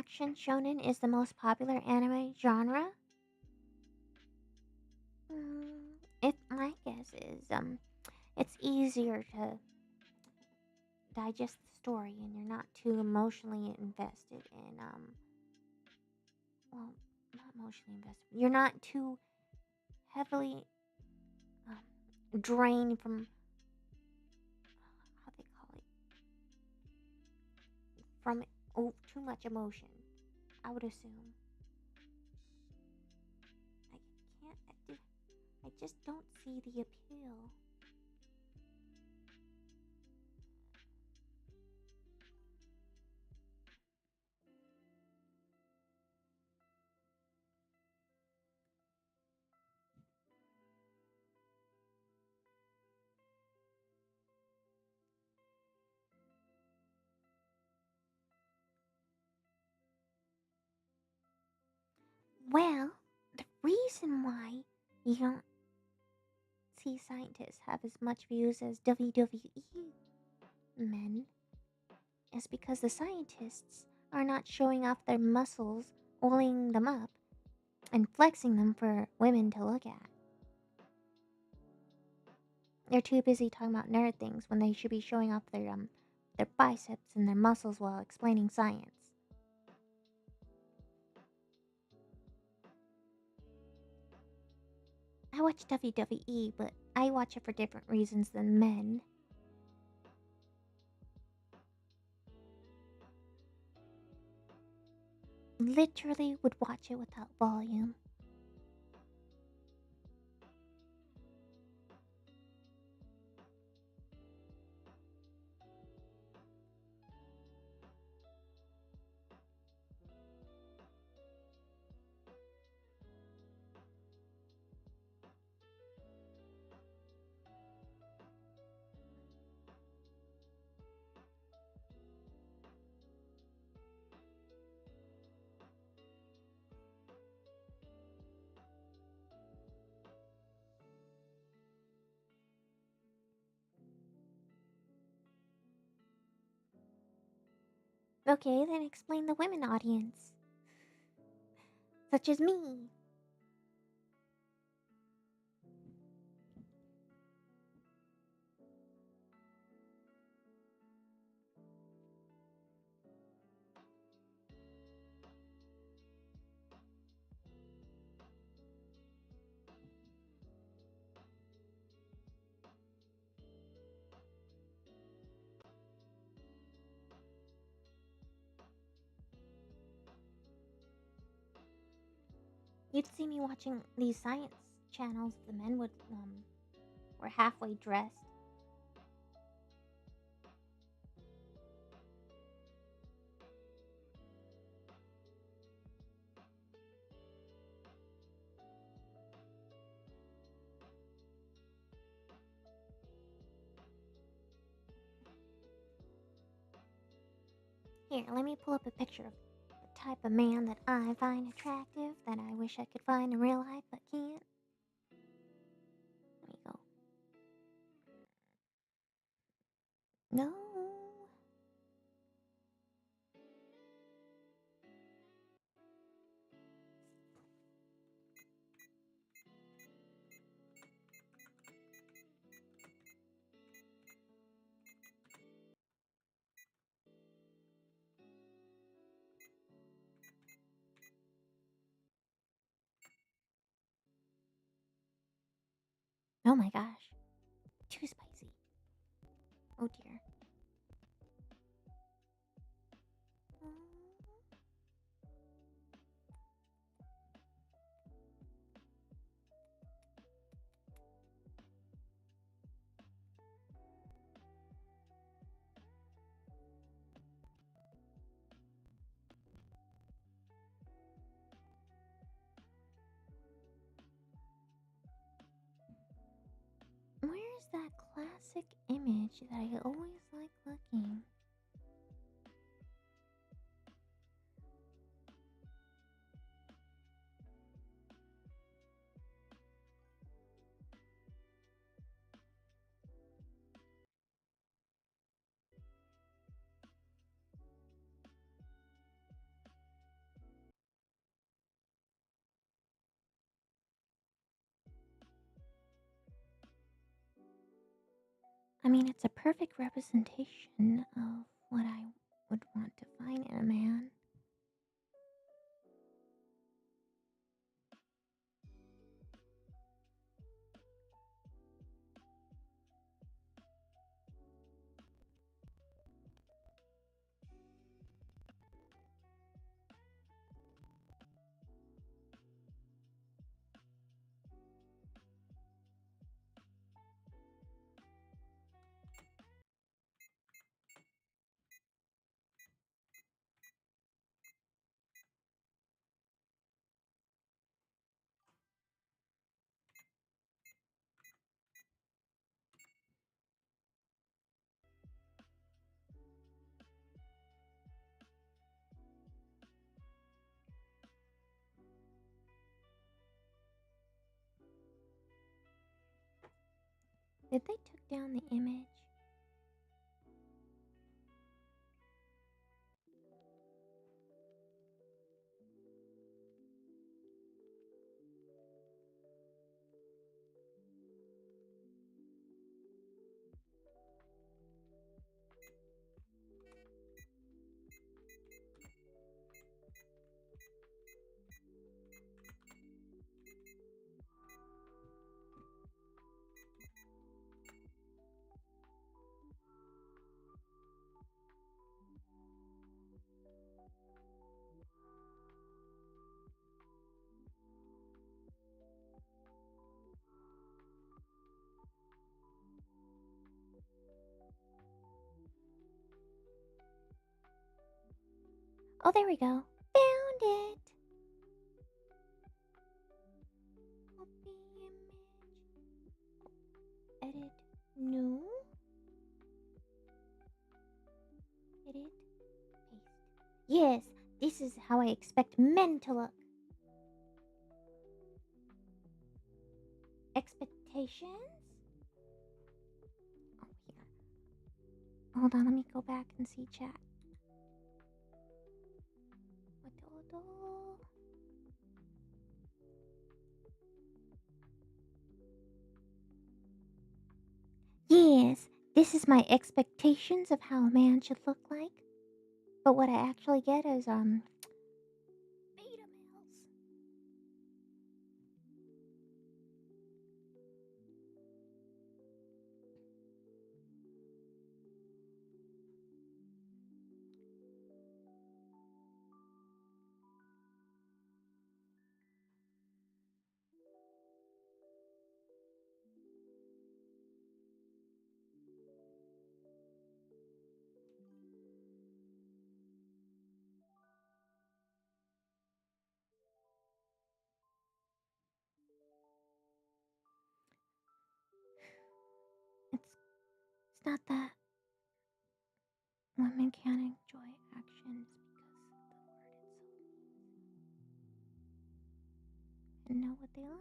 action shonen is the most popular anime genre? My guess is it's easier to digest the story, and you're not too emotionally invested in well, not emotionally invested. You're not too heavily drained from how they call it from too much emotion. I would assume. I can't. I just don't see the appeal. Well, the reason why you don't see scientists have as much views as WWE men is because the scientists are not showing off their muscles, oiling them up, and flexing them for women to look at. They're too busy talking about nerd things when they should be showing off their biceps and their muscles while explaining science. I watch WWE, but I watch it for different reasons than men. Literally would watch it without volume. Okay, then explain the women audience, such as me. You'd see me watching these science channels. The men would were halfway dressed. Here, let me pull up a picture of the type of man that I find attractive that I wish I could find in real life but can't. Let me go. No. Oh my gosh. Too spicy. Oh dear. Where's that classic image that I always like looking? I mean, it's a perfect representation of what I would want to find in a man. Did they took down the image? Oh, there we go. Found it. Copy image. Edit. No. Edit. Paste. Yes, this is how I expect men to look. Expectations? Oh, here. Hold on, let me go back and see chat. Yes, this is my expectations of how a man should look like. But what I actually get is beta males. It's not that women can't enjoy actions because the word itself and know what they like.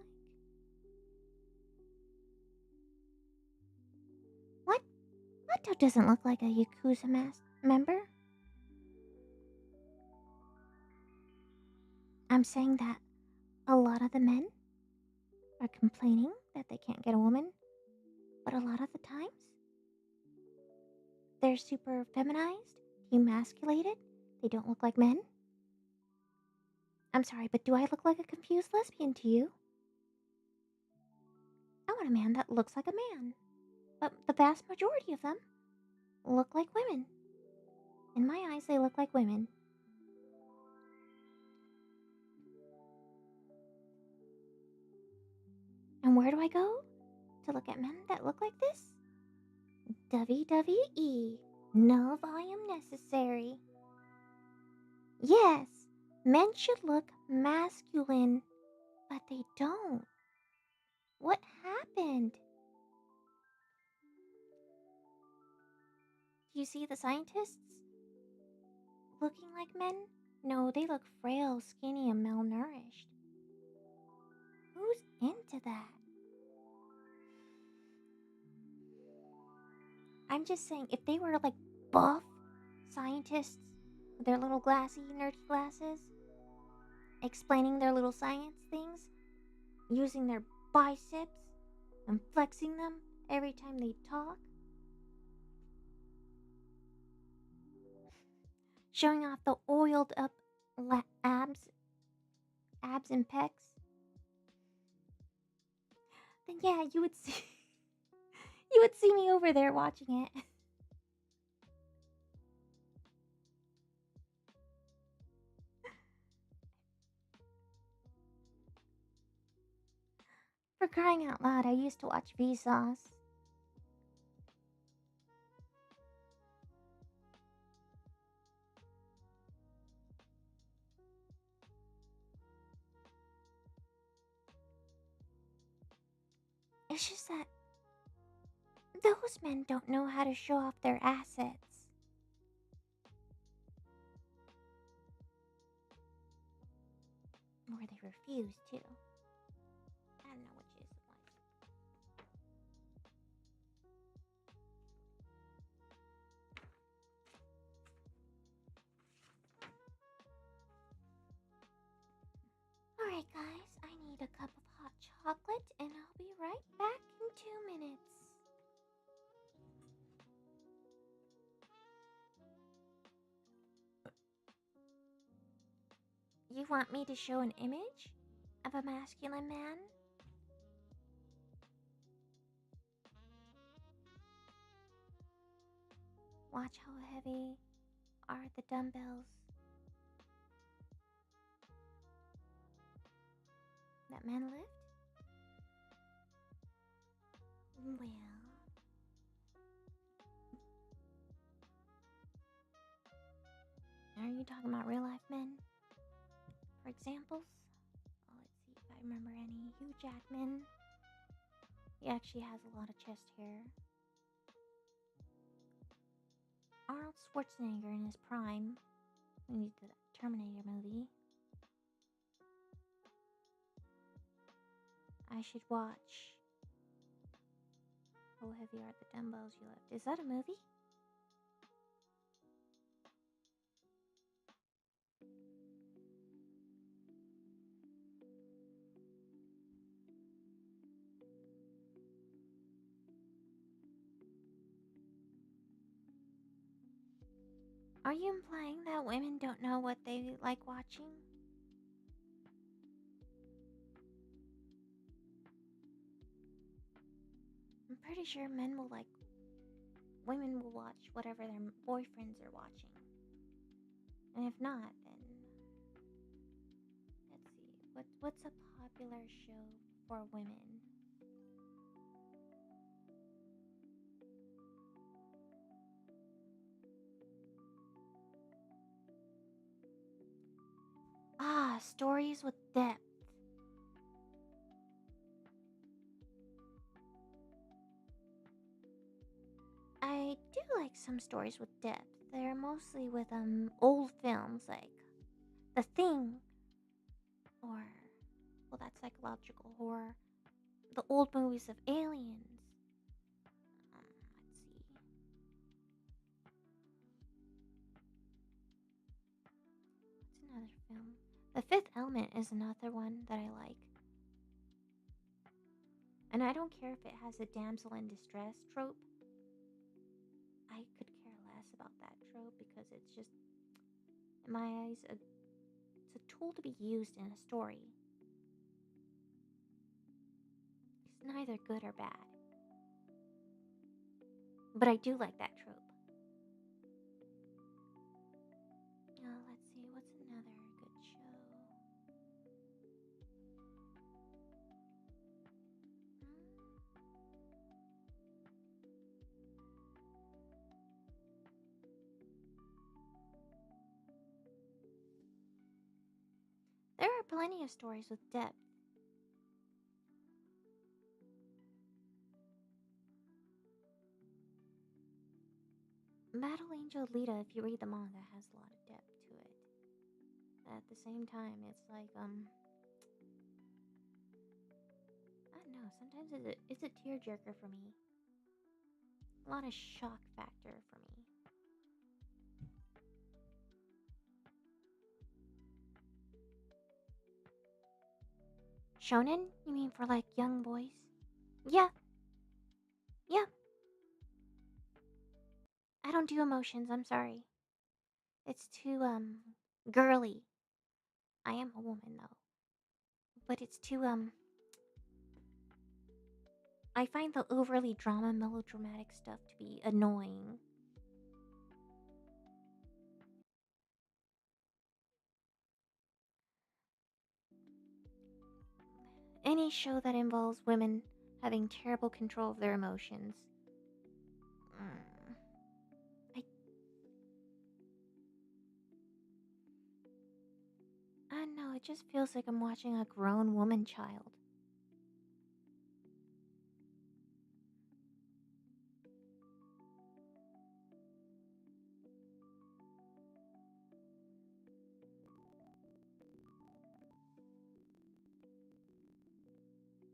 What? Otto doesn't look like a Yakuza member. I'm saying that a lot of the men are complaining that they can't get a woman, but a lot of the times they're super feminized, emasculated. They don't look like men. I'm sorry, but do I look like a confused lesbian to you? I want a man that looks like a man, but the vast majority of them look like women. In my eyes, they look like women. And where do I go to look at men that look like this? WWE. No volume necessary. Yes, men should look masculine, but they don't. What happened? Do you see the scientists looking like men? No, they look frail, skinny, and malnourished. Who's into that? I'm just saying, if they were like buff scientists with their little glassy, nerdy glasses, explaining their little science things, using their biceps and flexing them every time they talk, showing off the oiled up abs and pecs, then yeah, you would see you would see me over there watching it. For crying out loud, I used to watch Vsauce. It's just that those men don't know how to show off their assets. Or they refuse to. I don't know which is the Alright, guys, I need a cup of hot chocolate, and I'll be right back in 2 minutes. You want me to show an image of a masculine man? Watch how heavy are the dumbbells that men lift? Well, are you talking about real life men? For examples? Well, let's see if I remember any. Hugh Jackman. He actually has a lot of chest hair. Arnold Schwarzenegger in his prime. When he did the Terminator movie. I should watch. How heavy are the dumbbells you lift? Is that a movie? Are you implying that women don't know what they like watching? I'm pretty sure women will watch whatever their boyfriends are watching. And if not, then let's see. What's a popular show for women? Ah, stories with depth. I do like some stories with depth. They're mostly with old films like The Thing, or well, that's psychological horror. The old movies of aliens. Let's see. What's another film? The Fifth Element is another one that I like. And I don't care if it has a damsel in distress trope. I could care less about that trope because it's just, in my eyes, it's a tool to be used in a story. It's neither good or bad. But I do like that trope. Let's see, what's another good show? There are plenty of stories with depth. Battle Angel Alita, if you read the manga, has a lot of depth to it. At the same time, it's like, I don't know, sometimes it's a tearjerker for me. A lot of shock factor for me. Shonen? You mean for like young boys? Yeah. Yeah. I don't do emotions, I'm sorry. It's too girly. I am a woman though, but it's too I find the overly drama melodramatic stuff to be annoying. Any show that involves women having terrible control of their emotions. Mm, I I don't know, it just feels like I'm watching a grown woman child.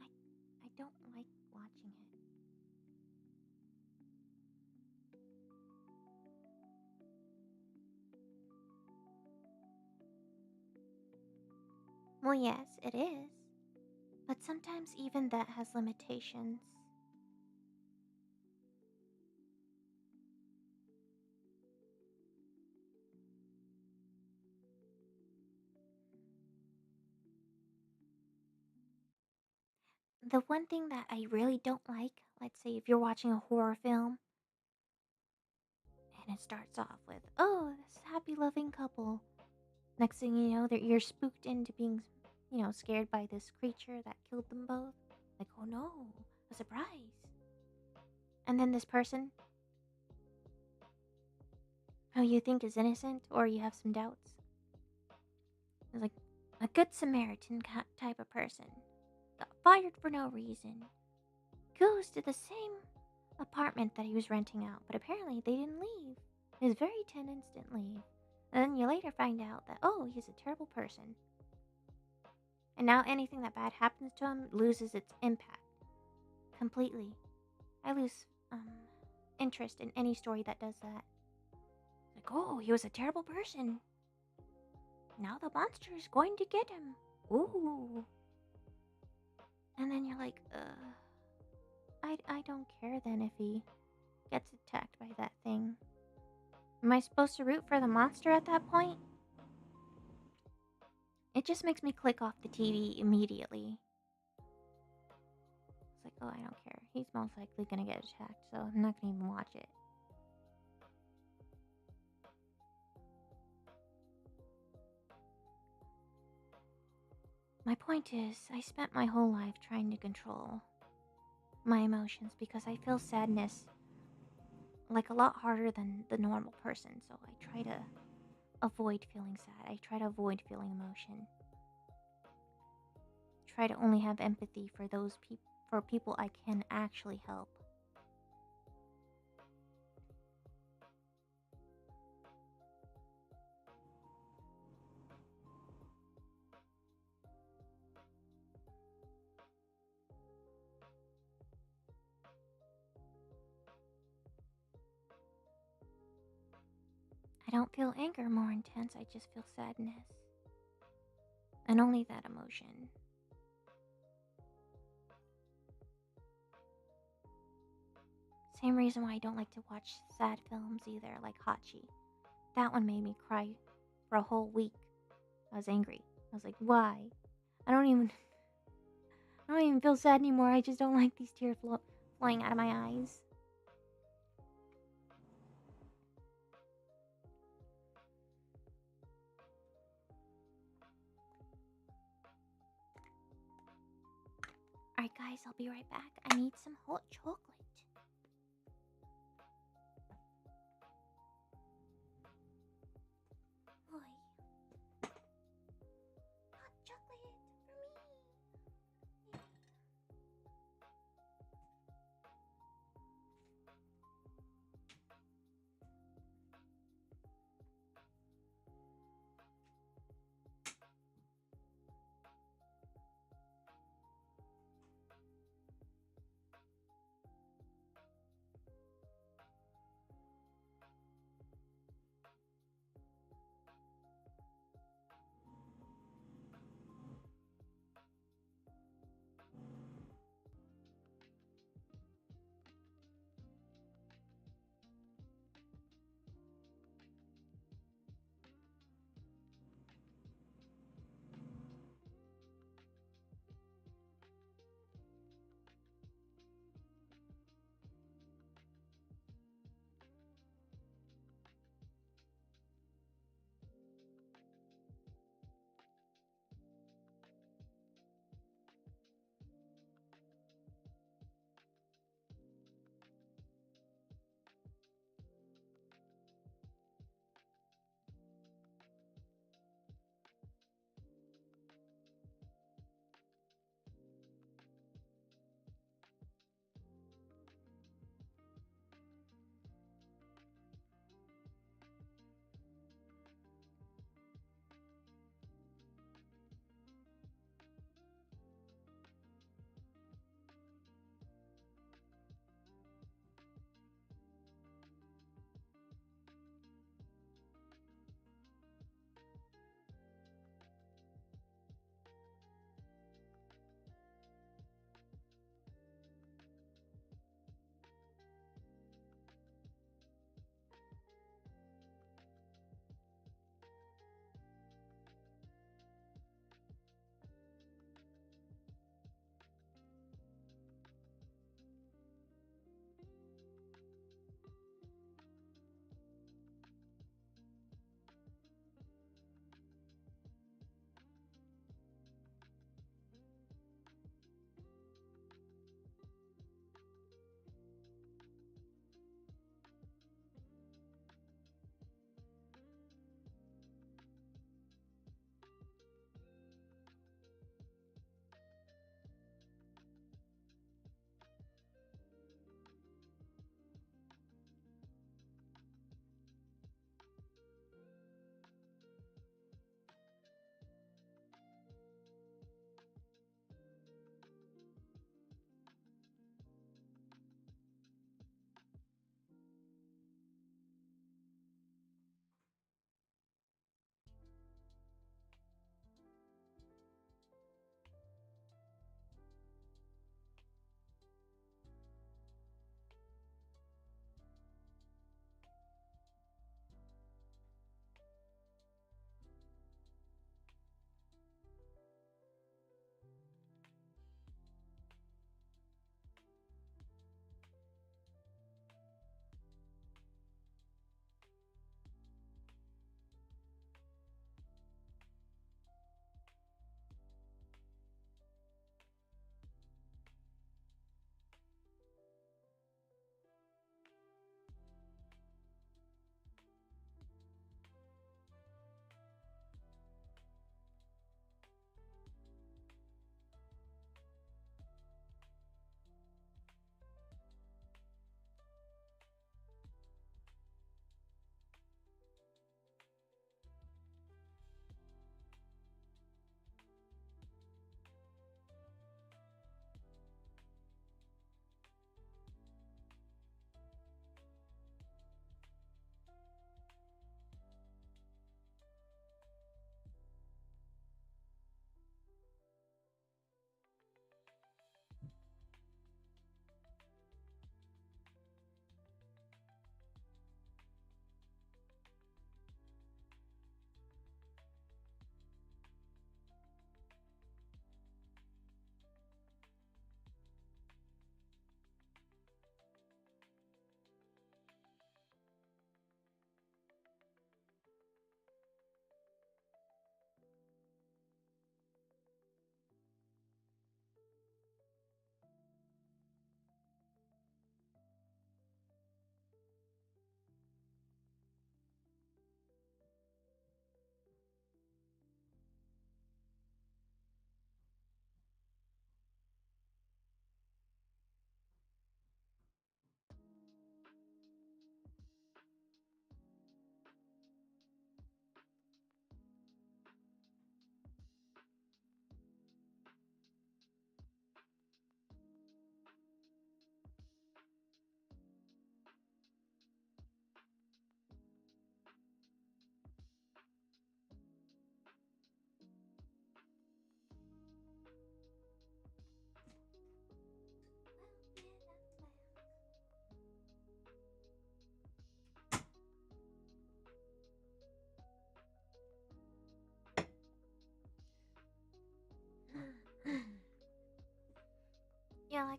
I I don't like watching it. Well, yes, it is. But sometimes even that has limitations. The one thing that I really don't like, let's say if you're watching a horror film and it starts off with, oh, this happy loving couple. Next thing you know, you're spooked into being, scared by this creature that killed them both. Like, oh no, a surprise. And then this person who you think is innocent or you have some doubts is like a good Samaritan type of person. Got fired for no reason. Goes to the same apartment that he was renting out, but apparently they didn't leave. His very tenants didn't leave. And then you later find out that, oh, he's a terrible person. And now anything that bad happens to him loses its impact completely. I lose interest in any story that does that. Like, oh, he was a terrible person. Now the monster is going to get him. Ooh. And then you're like, I don't care then if he gets attacked by that thing. Am I supposed to root for the monster at that point? It just makes me click off the TV immediately. It's like, oh, I don't care. He's most likely gonna get attacked, so I'm not gonna even watch it. My point is, I spent my whole life trying to control my emotions because I feel sadness like a lot harder than the normal person, so I try to avoid feeling sad. I try to avoid feeling emotion. Try to only have empathy for those people for people I can actually help. I don't feel anger more intense, I just feel sadness. And only that emotion. Same reason why I don't like to watch sad films either, like Hachi. That one made me cry for a whole week. I was angry. I was like, why? I don't even I don't even feel sad anymore. I just don't like these tears flowing out of my eyes. Alright guys, I'll be right back. I need some hot chocolate. Oi. Hot chocolate for me.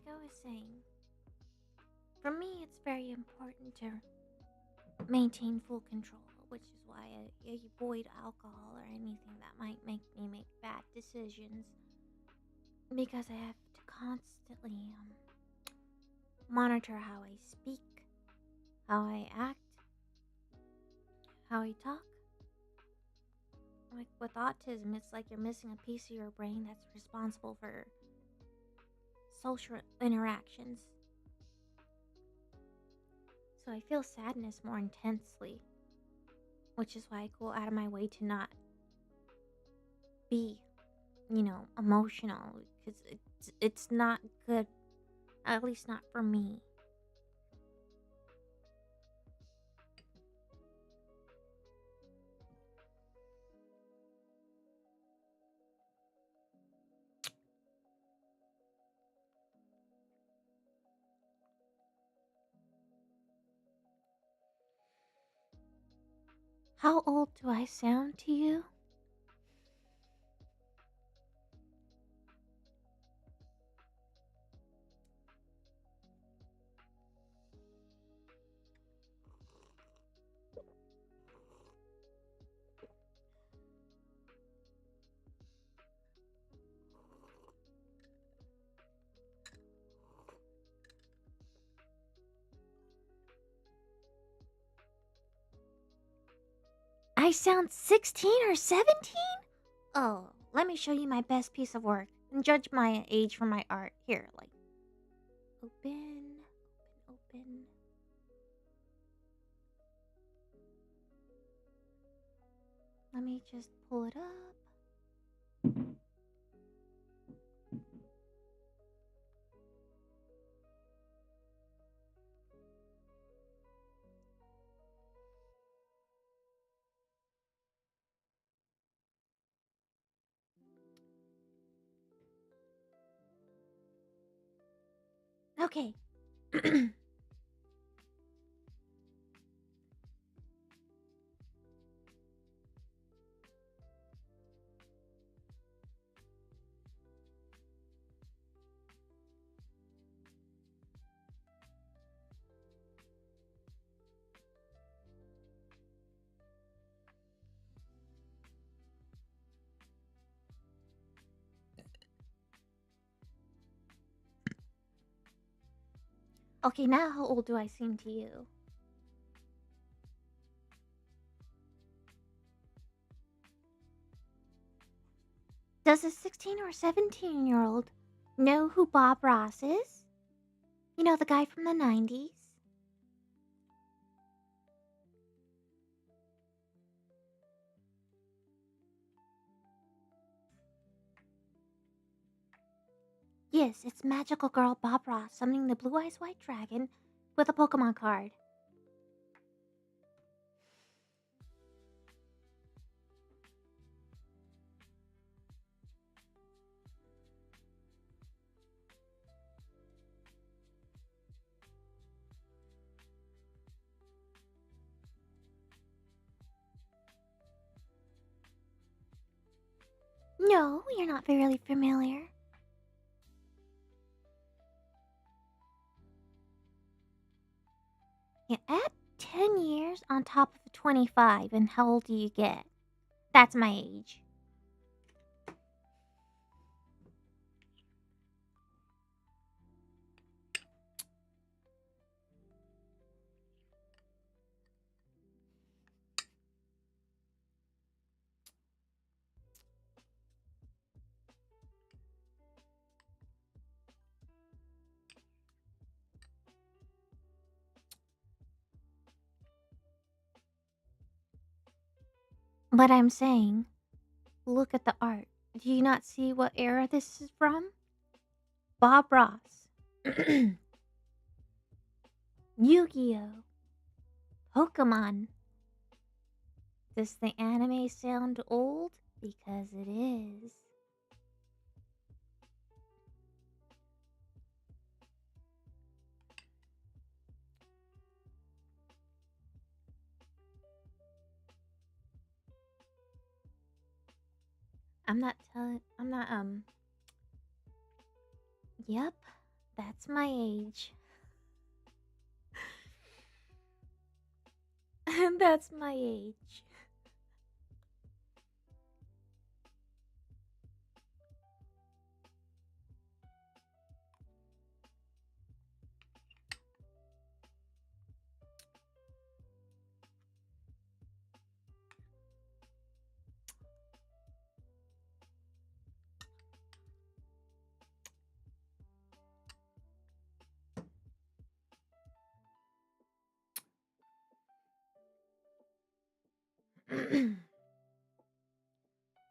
I was saying, for me, it's very important to maintain full control, which is why I avoid alcohol or anything that might make me make bad decisions because I have to constantly monitor how I speak, how I act, how I talk. Like with autism, it's like you're missing a piece of your brain that's responsible for social interactions. So I feel sadness more intensely, which is why I go out of my way to not be, emotional because it's not good, at least not for me. How old do I sound to you? I sound 16 or 17? Oh, let me show you my best piece of work and judge my age from my art. Here, like, open, open. Let me just pull it up. Okay. Okay, now how old do I seem to you? Does a 16 or 17-year-old know who Bob Ross is? You know, the guy from the 90s? Yes, it's Magical Girl Bob Ross summoning the Blue Eyes White Dragon with a Pokemon card. No, you're not really familiar. You add 10 years on top of 25, and how old do you get? That's my age. But I'm saying, look at the art. Do you not see what era this is from? Bob Ross. Yu-Gi-Oh! Pokemon. Does the anime sound old? Because it is. I'm not telling. I'm not. Yep. That's my age. That's my age.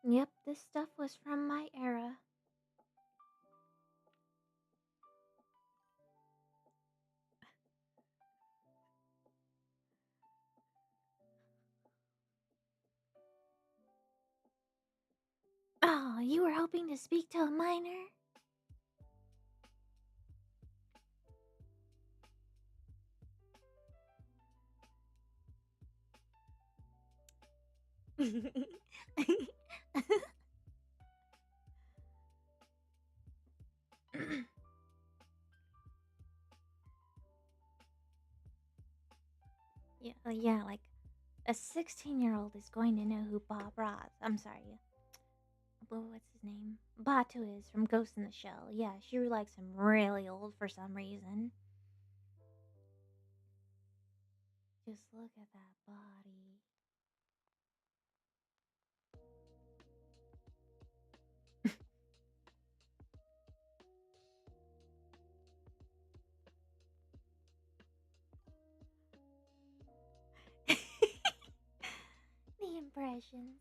Yep, this stuff was from my era. Oh, you were hoping to speak to a minor? Yeah, yeah, like a 16-year-old is going to know who Bob Ross, I'm sorry, what's his name? Batu is from Ghost in the Shell. Yeah, she likes him really old for some reason. Just look at that body. The impressions.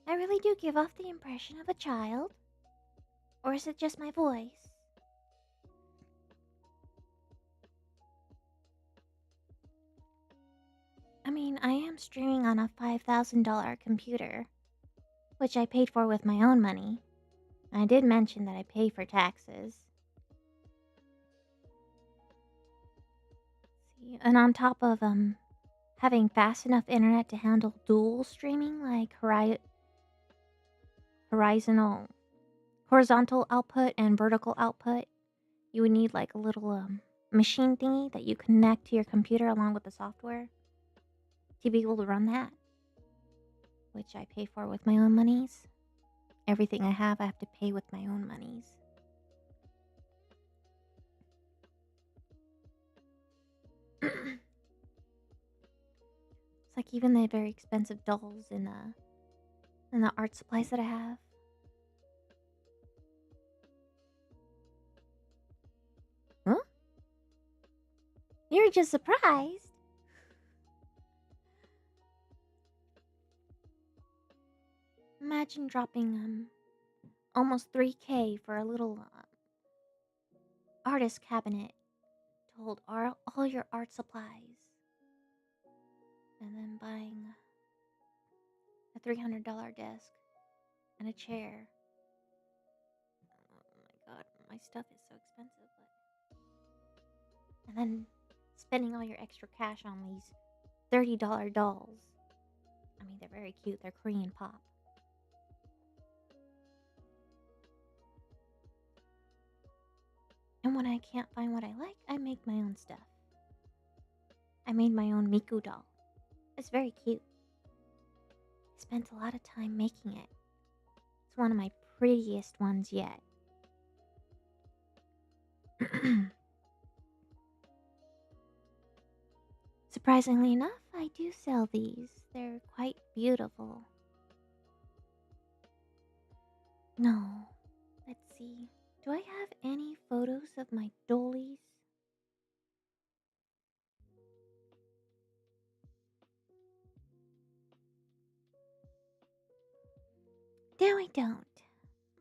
I really do give off the impression of a child. Or is it just my voice? I mean, I am streaming on a $5,000 computer, which I paid for with my own money. I did mention that I pay for taxes. See, and on top of having fast enough internet to handle dual streaming like horizontal horizontal output and vertical output, you would need like a little machine thingy that you connect to your computer along with the software to be able to run that, which I pay for with my own monies. Everything I have to pay with my own monies. It's like even the very expensive dolls in the art supplies that I have. Huh? You're just surprised. Imagine dropping almost 3K for a little artist cabinet to hold all your art supplies, and then buying a $300 desk and a chair. Oh my god, my stuff is so expensive. And then spending all your extra cash on these $30 dolls. I mean, they're very cute. They're Korean pop. And when I can't find what I like, I make my own stuff. I made my own Miku doll. It's very cute. I spent a lot of time making it. It's one of my prettiest ones yet. Surprisingly enough, I do sell these. They're quite beautiful. No. Let's see. Do I have any photos of my dollies? No, I don't.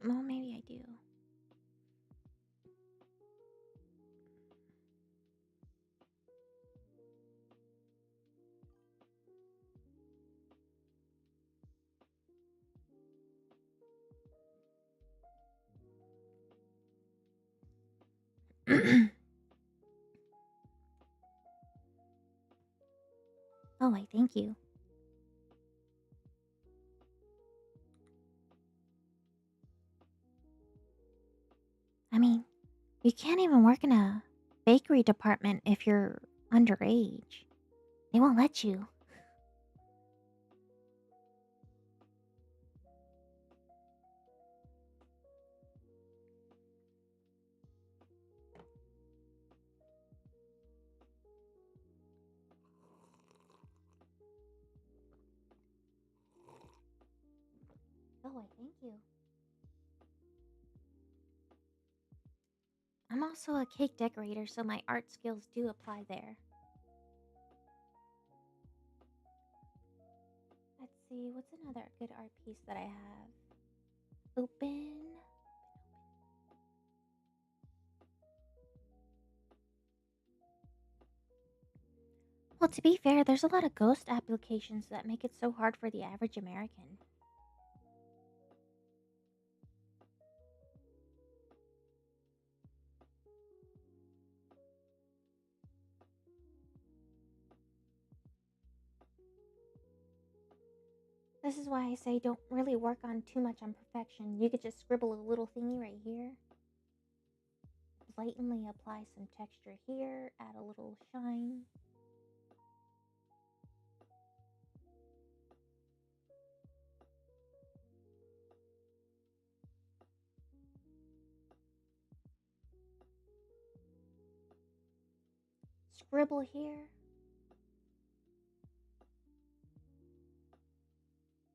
Well, maybe I do. Oh, I thank you. I mean, you can't even work in a bakery department if you're underage. They won't let you. Oh, I thank you. I'm also a cake decorator, so my art skills do apply there. Let's see, what's another good art piece that I have? Open. Well, to be fair, there's a lot of ghost applications that make it so hard for the average American. This is why I say don't really work on too much on perfection. You could just scribble a little thingy right here, blatantly apply some texture here, add a little shine. Scribble here.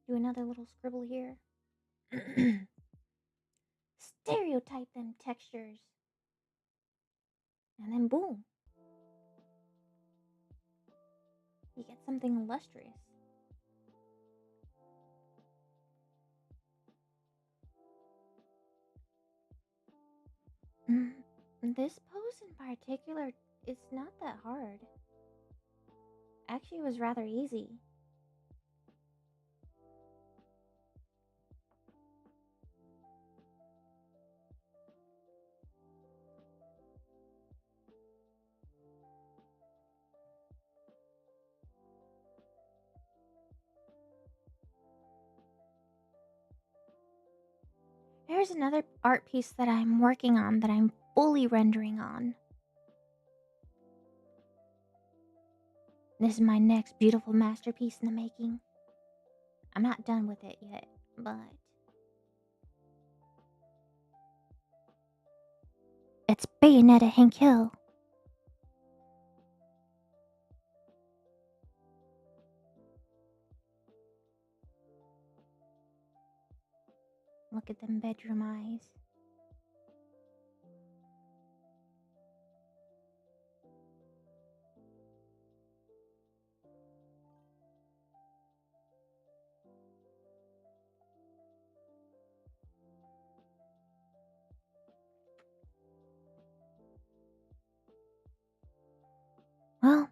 Do another little scribble here. Stereotype them textures. And then boom, you get something illustrious. Mm, this pose in particular is not that hard. Actually, it was rather easy. Here's another art piece that I'm working on that I'm fully rendering on. This is my next beautiful masterpiece in the making. I'm not done with it yet, but it's Bayonetta Hank Hill. Look at them bedroom eyes. Well,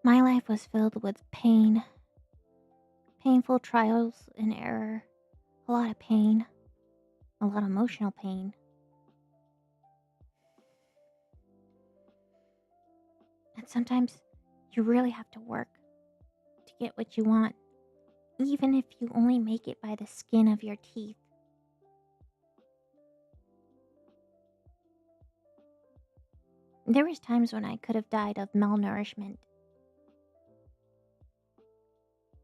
my life was filled with pain, painful trials and error, a lot of pain, a lot of emotional pain. And sometimes you really have to work to get what you want, even if you only make it by the skin of your teeth. There was times when I could have died of malnourishment.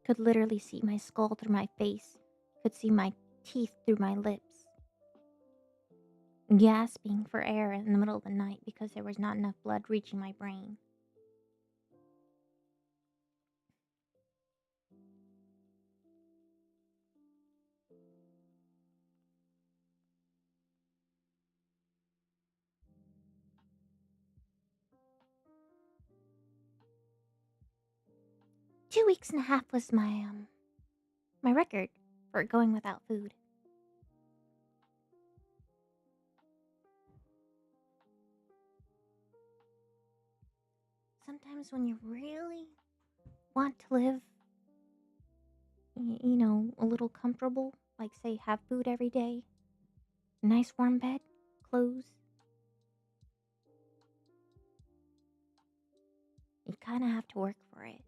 Could literally see my skull through my face, could see my teeth through my lips, gasping for air in the middle of the night because there was not enough blood reaching my brain. 2 weeks and a half was my record for going without food. Sometimes when you really want to live, a little comfortable, like say have food every day, nice warm bed, clothes, kind of have to work for it.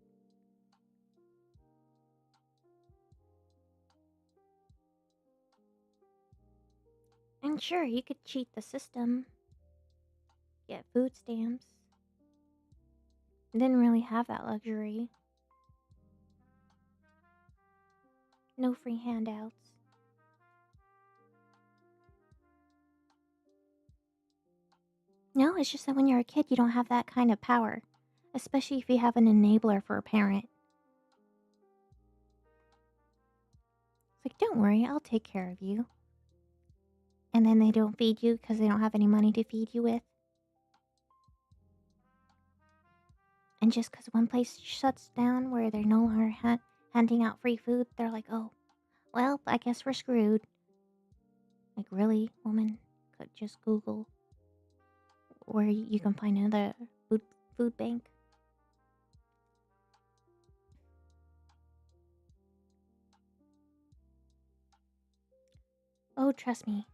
And sure, you could cheat the system, get food stamps. Didn't really have that luxury. No free handouts. No, it's just that when you're a kid, you don't have that kind of power, especially if you have an enabler for a parent. It's like, don't worry, I'll take care of you. And then they don't feed you because they don't have any money to feed you with. And just because one place shuts down where they're no longer handing out free food, they're like, oh, well, I guess we're screwed. Like, really, woman? Could just Google where you can find another food bank. Oh, trust me,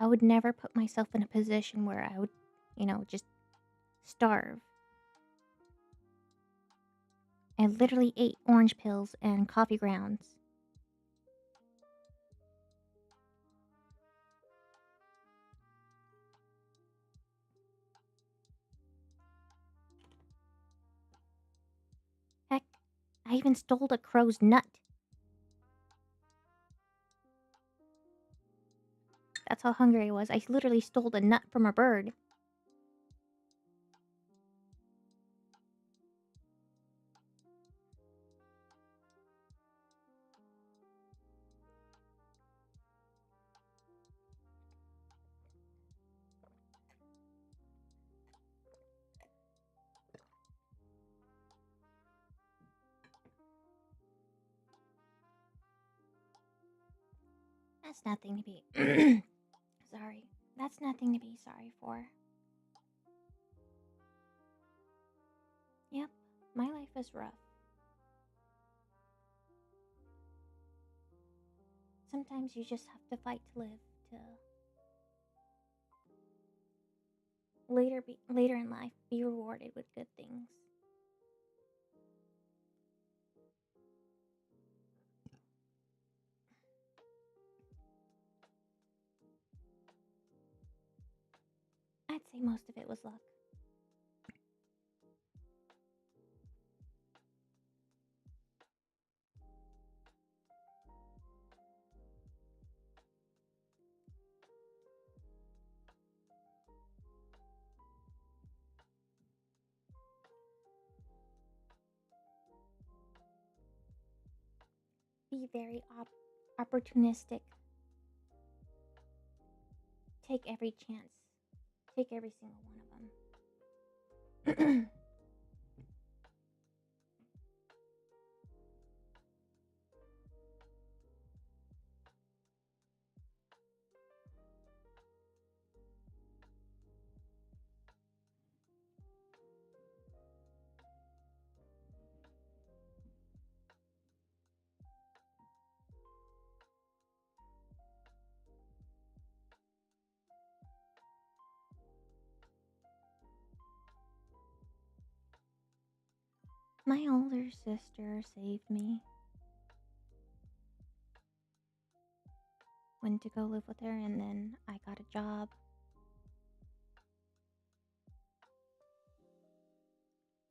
I would never put myself in a position where I would, just starve. I literally ate orange pills and coffee grounds. Heck, I even stole a crow's nut. That's how hungry I was. I literally stole a nut from a bird. That's nothing to be sorry. That's nothing to be sorry for. Yep, my life is rough. Sometimes you just have to fight to live to later in life be rewarded with good things. I'd say most of it was luck. Be very opportunistic. Take every chance. Take every single one of them. My older sister saved me. Went to go live with her, and then I got a job.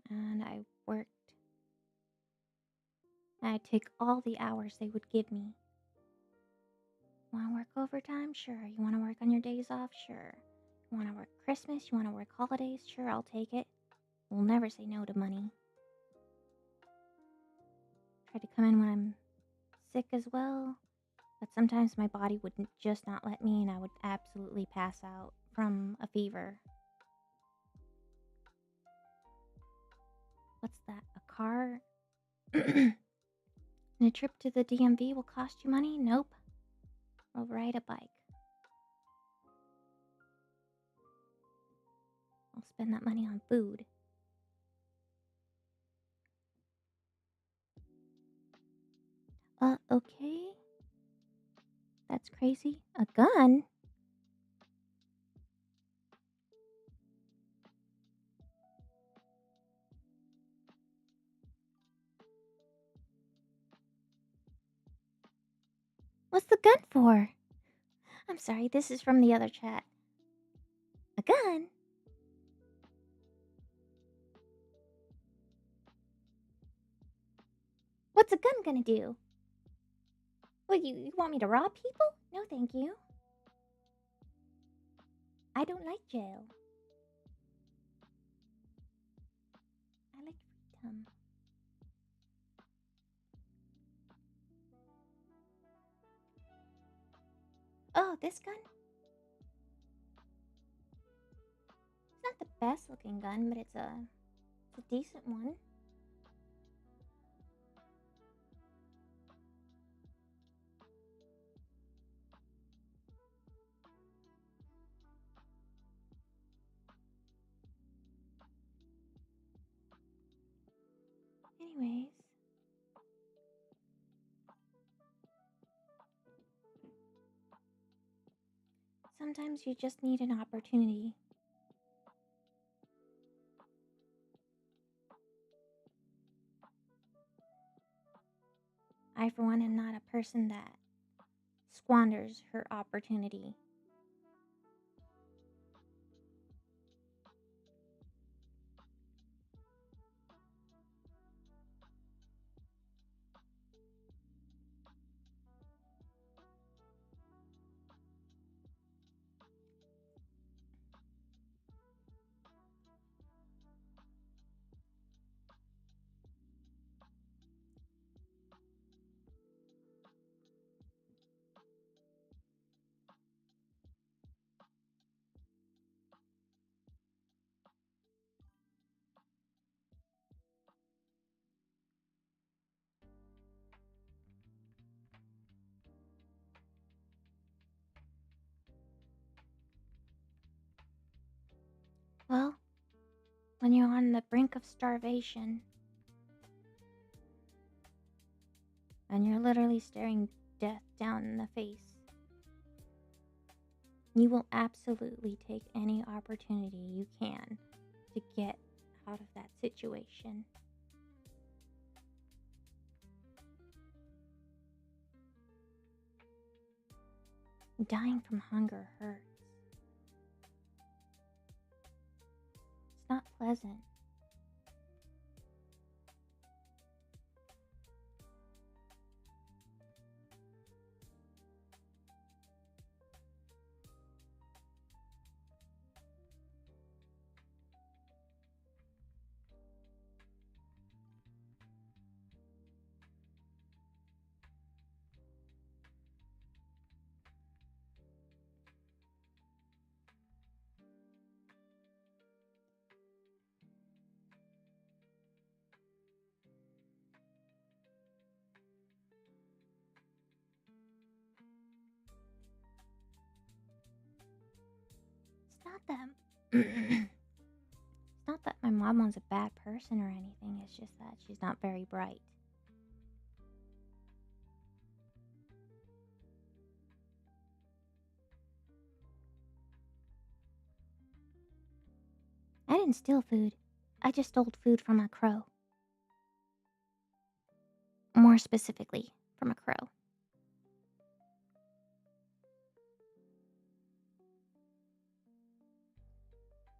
And I worked. I'd take all the hours they would give me. Want to work overtime? Sure. You want to work on your days off? Sure. You want to work Christmas? You want to work holidays? Sure, I'll take it. We'll never say no to money. Try to come in when I'm sick as well, but sometimes my body would just not let me, and I would absolutely pass out from a fever. What's that? A car? And a trip to the DMV will cost you money? Nope. I'll ride a bike. I'll spend that money on food. Okay. That's crazy. A gun? What's the gun for? I'm sorry, this is from the other chat. A gun? What's a gun gonna do? What, you want me to rob people? No, thank you. I don't like jail. I like freedom. Oh, this gun? It's not the best looking gun, but it's a decent one. Anyways, sometimes you just need an opportunity. I, for one, am not a person that squanders her opportunity. Well, when you're on the brink of starvation and you're literally staring death down in the face, you will absolutely take any opportunity you can to get out of that situation. Dying from hunger hurts. It's not pleasant. It's not that. It's not that my mom was a bad person or anything, it's just that she's not very bright. I didn't steal food. I just stole food from a crow. More specifically, from a crow.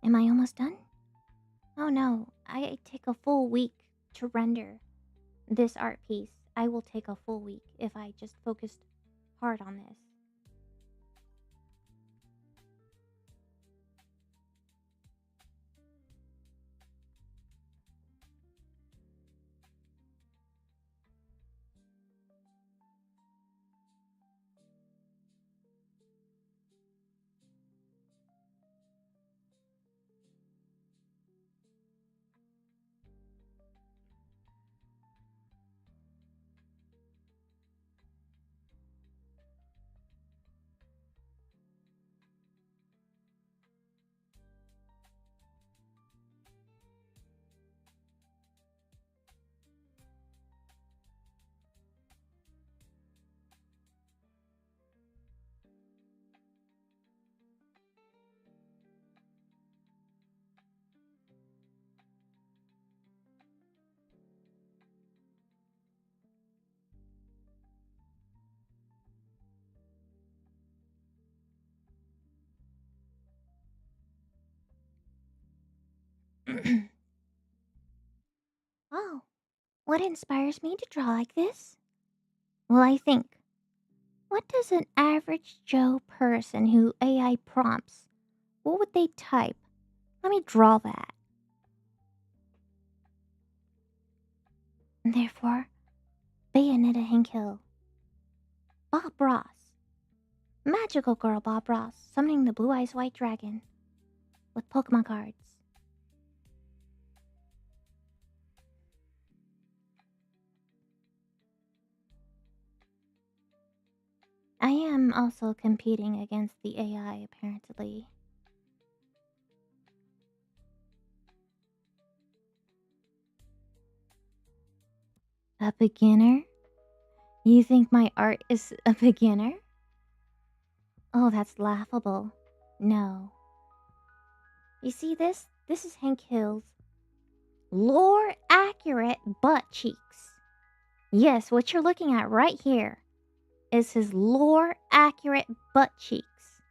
Am I almost done? Oh no, I take a full week to render this art piece. I will take a full week if I just focused hard on this. Oh, what inspires me to draw like this? Well, I think, what does an average Joe person who AI prompts, what would they type? Let me draw that. And therefore, Bayonetta Hinkhill, Bob Ross, Magical Girl Bob Ross, summoning the Blue Eyes White Dragon with Pokemon cards. I am also competing against the AI, apparently. A beginner? You think my art is a beginner? Oh, that's laughable. No. You see this? This is Hank Hill's lore accurate butt cheeks. Yes, what you're looking at right here is his lore accurate butt cheeks.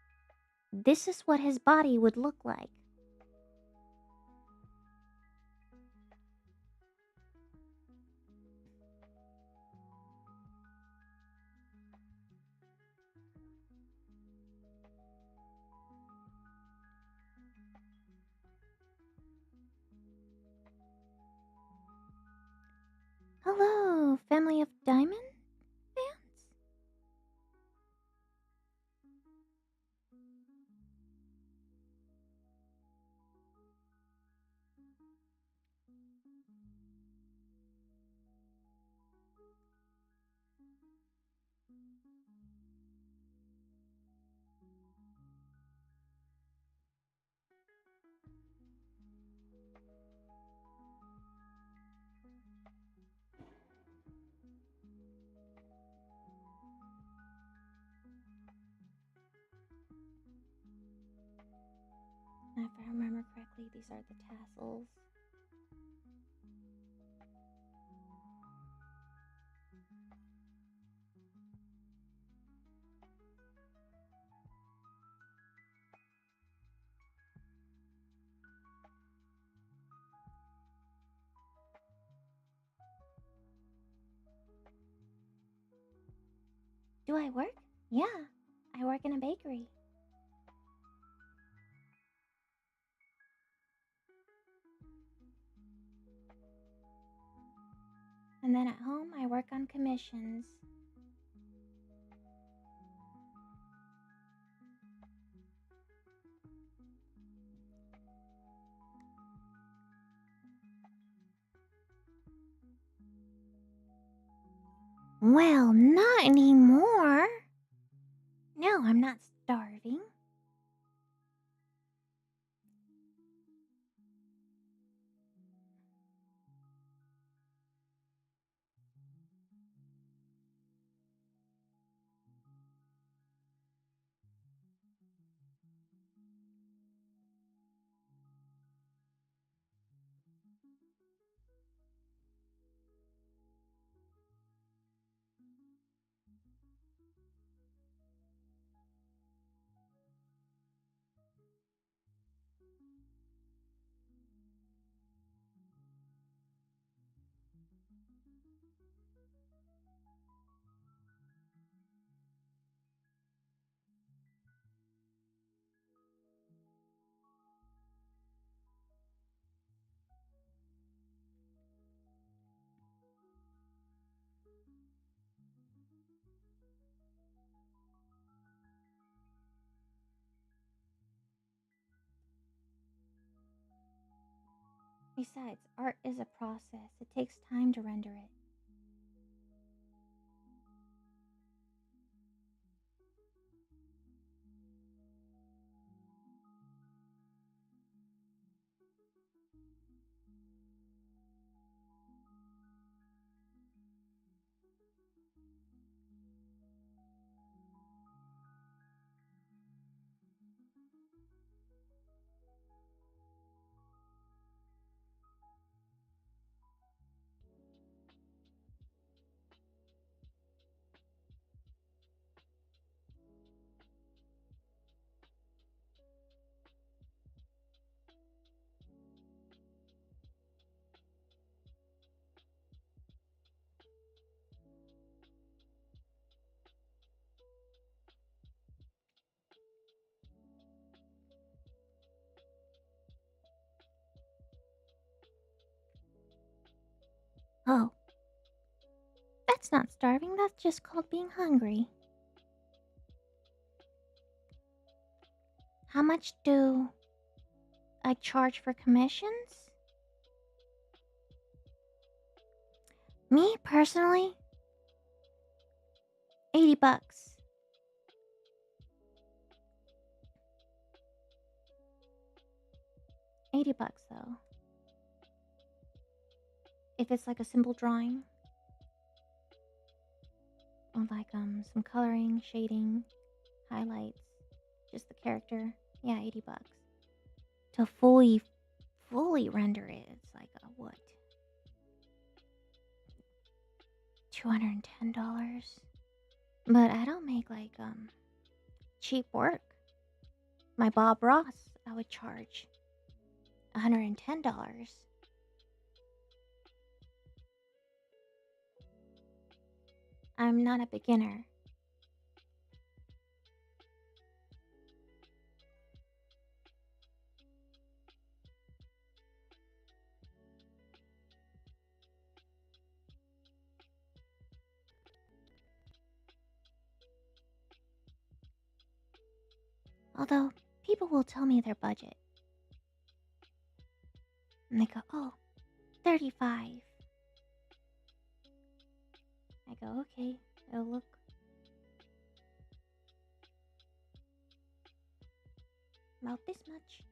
This is what his body would look like. Hello, family of diamond fans? If I remember correctly, these are the tassels. Do I work? Yeah, I work in a bakery. And then at home, I work on commissions. Well, not anymore. No, I'm not starving. Besides, art is a process. It takes time to render it. not starving, that's just called being hungry. How much do I charge for commissions? Me personally, 80 bucks. 80 bucks though. If it's like a simple drawing with like some coloring, shading, highlights, just the character, yeah, 80 bucks. To fully render it, it's like a what? $210. But I don't make like cheap work. My Bob Ross, I would charge $110. I'm not a beginner. Although people will tell me their budget. And they go, oh, 35. I go, okay, it'll look about this much.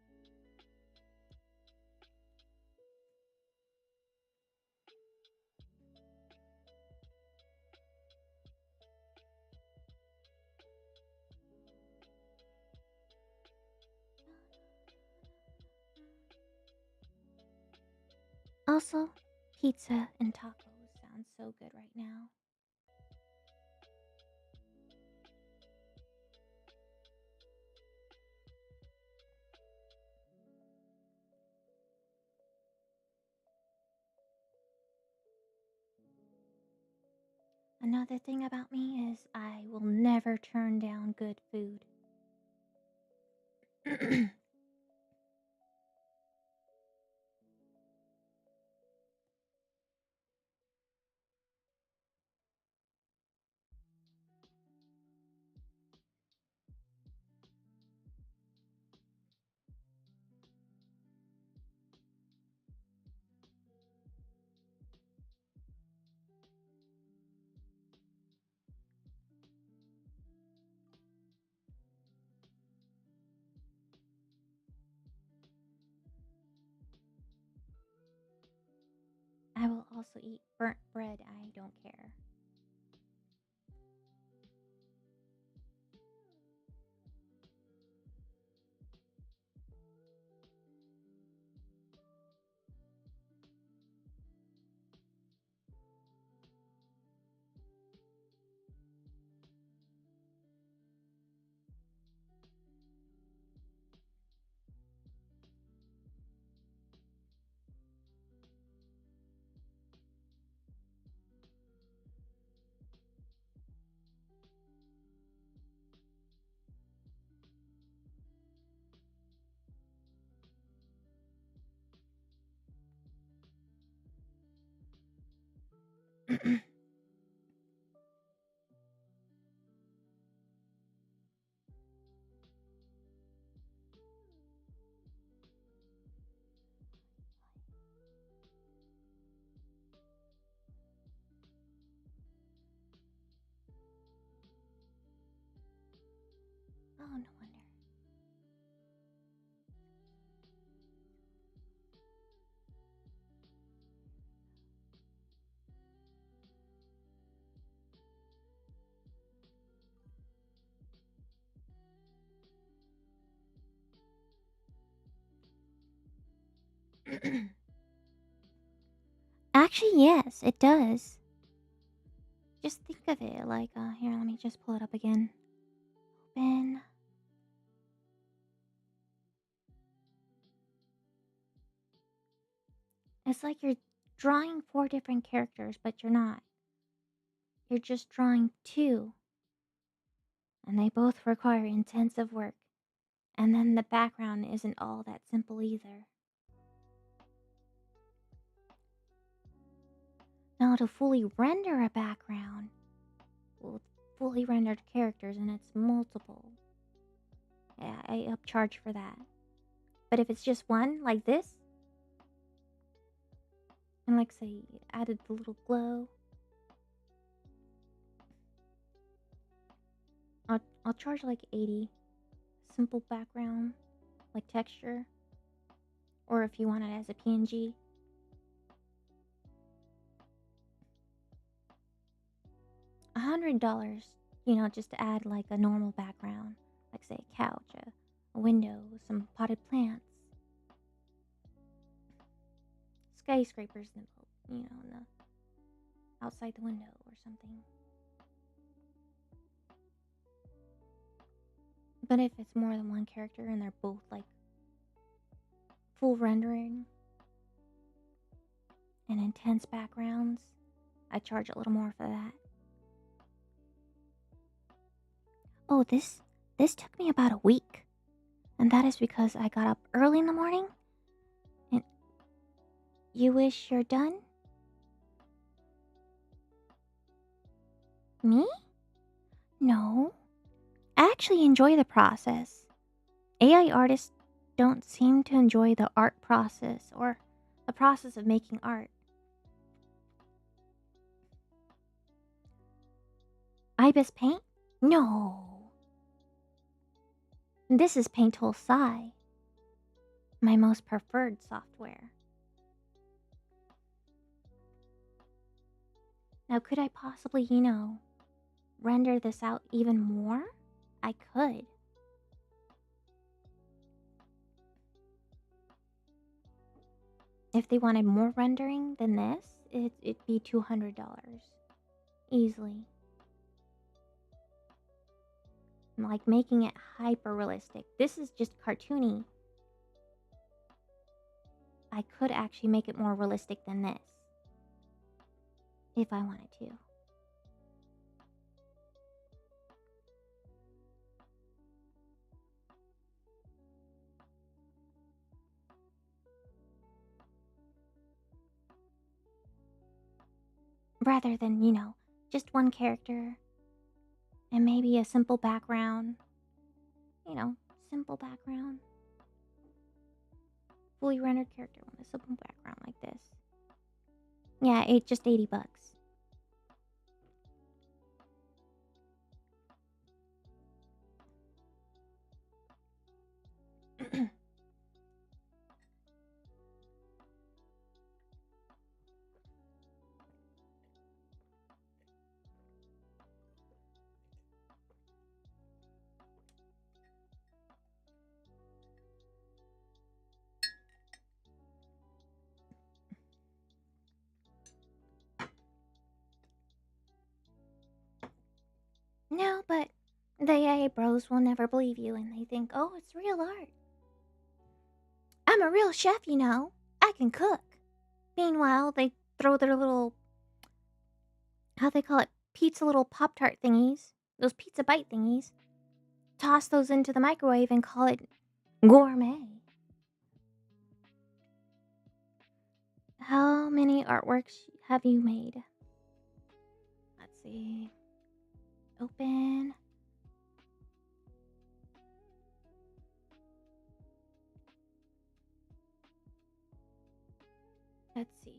Also, pizza and tacos sound so good right now. Another thing about me is I will never turn down good food. I will also eat burnt bread. I don't care. Oh, no wonder. Actually, yes, it does. Just think of it like, here, let me just pull it up again. Open. It's like you're drawing four different characters, but you're not. You're just drawing two, and they both require intensive work. And then the background isn't all that simple either. Now to fully render a background with fully rendered characters and it's multiple, yeah, I upcharge for that. But if it's just one, like this, and like say added the little glow, I'll charge like 80. Simple background, like texture, or if you want it as a PNG. $100, just to add like a normal background, like say a couch, a window, some potted plants, skyscrapers, in the outside the window or something. But if it's more than one character and they're both like full rendering and intense backgrounds, I charge a little more for that. Oh, this took me about a week. And that is because I got up early in the morning. And you wish you're done? Me? No. I actually enjoy the process. AI artists don't seem to enjoy the art process or the process of making art. Ibis Paint? No. This is Paint Tool Sai, my most preferred software. Now, could I possibly, render this out even more? I could. If they wanted more rendering than this, it'd be $200. Easily. Like making it hyper realistic. This is just cartoony. I could actually make it more realistic than this. If I wanted to. Rather than, just one character and maybe a simple background. Simple background. Fully rendered character with a simple background like this. Yeah, just $80. No, but the AA bros will never believe you and they think, oh, it's real art. I'm a real chef, I can cook. Meanwhile, they throw their little, how they call it, pizza little Pop-Tart thingies, those pizza bite thingies, toss those into the microwave and call it gourmet. How many artworks have you made? Let's see. Open. Let's see.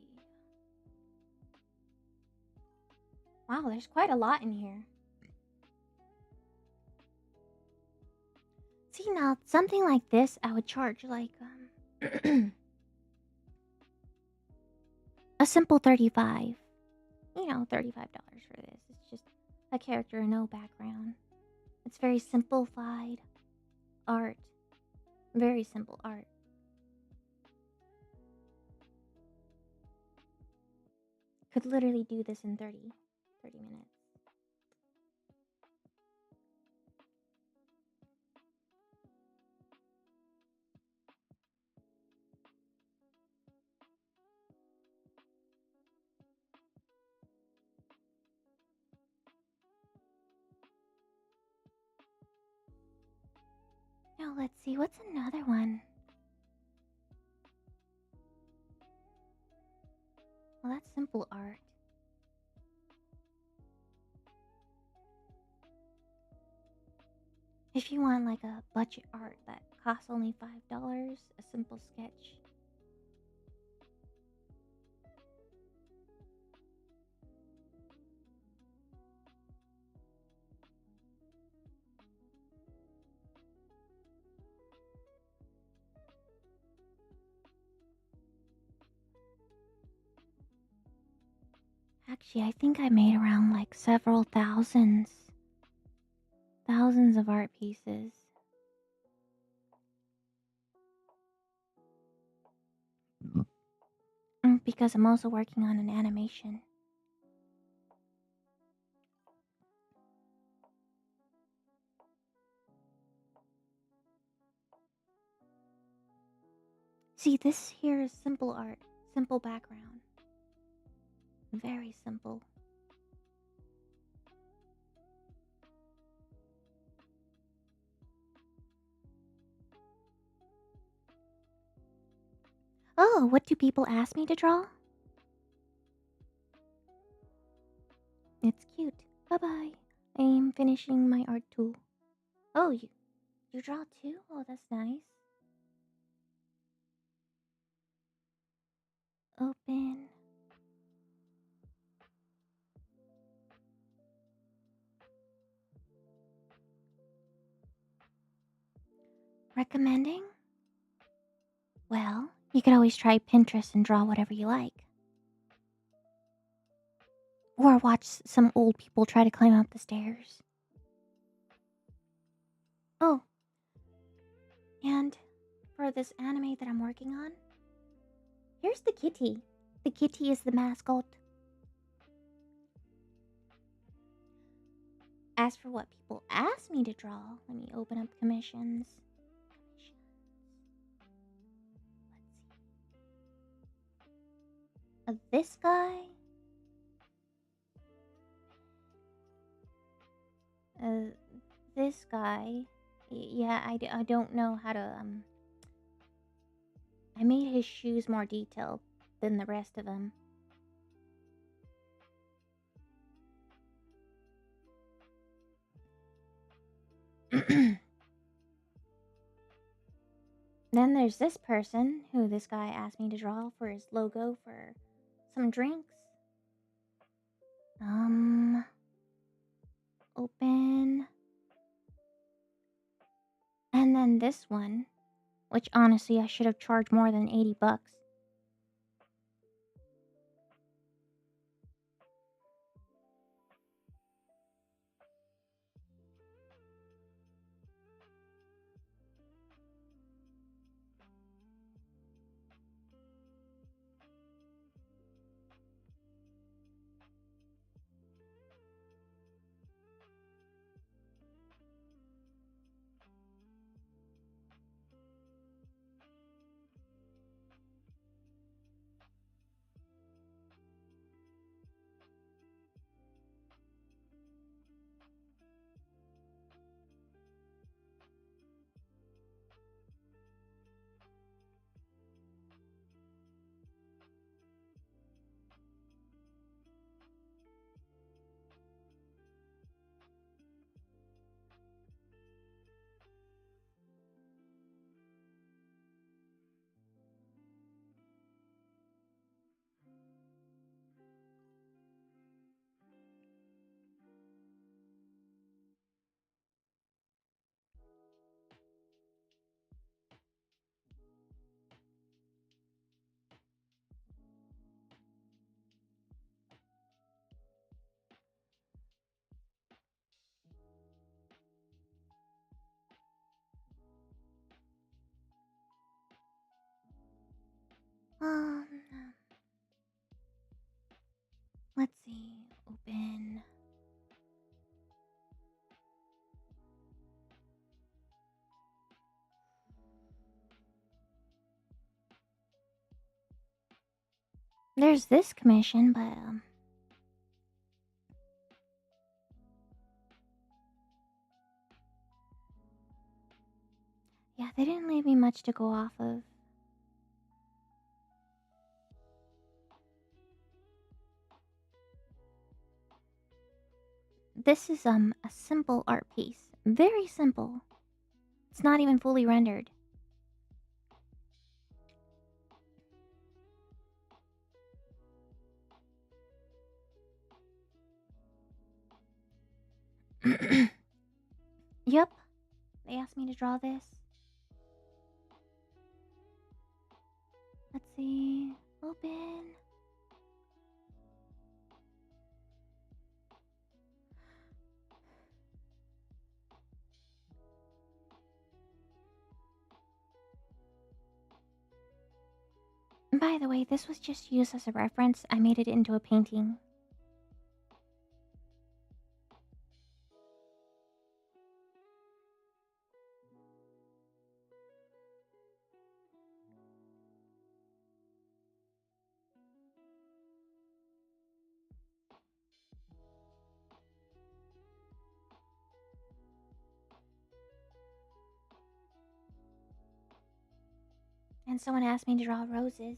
Wow, there's quite a lot in here. See, now, something like this, I would charge like, a simple 35. $35 for this. It's just a character and no background. It's very simplified art. Very simple art. Could literally do this in 30 minutes. Now, let's see. What's another one? Well, that's simple art. If you want like a budget art that costs only $5, a simple sketch. Actually, I think I made around like several thousands of art pieces. Because I'm also working on an animation. See, this here is simple art, simple background. Very simple. Oh, what do people ask me to draw? It's cute. Bye bye. I am finishing my art too. Oh, you draw too? Oh, that's nice. Open. Recommending? Well, you could always try Pinterest and draw whatever you like. Or watch some old people try to climb up the stairs. Oh, and for this anime that I'm working on, here's the kitty. The kitty is the mascot. As for what people ask me to draw, let me open up commissions. This guy. Uh, this guy. Yeah, I don't know how to, I made his shoes more detailed than the rest of them. Then there's this person who this guy asked me to draw for his logo for some drinks. Open. And then this one, which honestly I should have charged more than $80. Um, let's see. Open. There's this commission, but yeah, they didn't leave me much to go off of. This is a simple art piece. Very simple. It's not even fully rendered. Yep. They asked me to draw this. Let's see. Open. By the way, this was just used as a reference. I made it into a painting. And someone asked me to draw roses.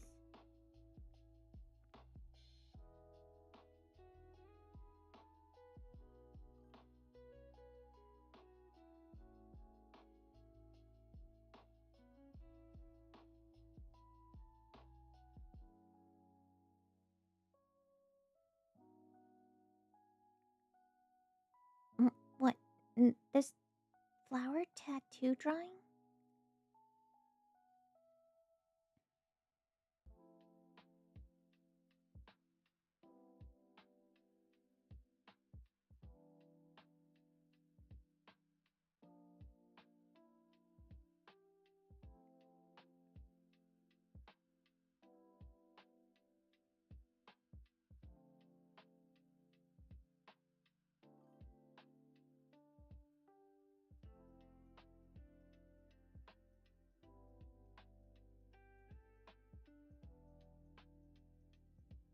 What? This flower tattoo drawing?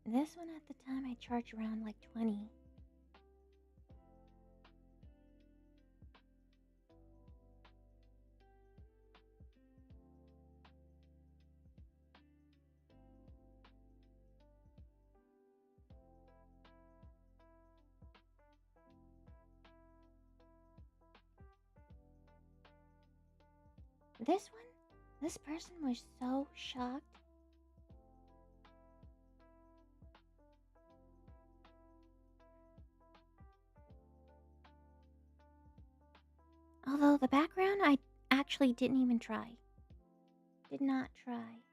This one at the time I charged around like 20. This one? This person was so shocked. Although the background, I actually didn't even try. Did not try.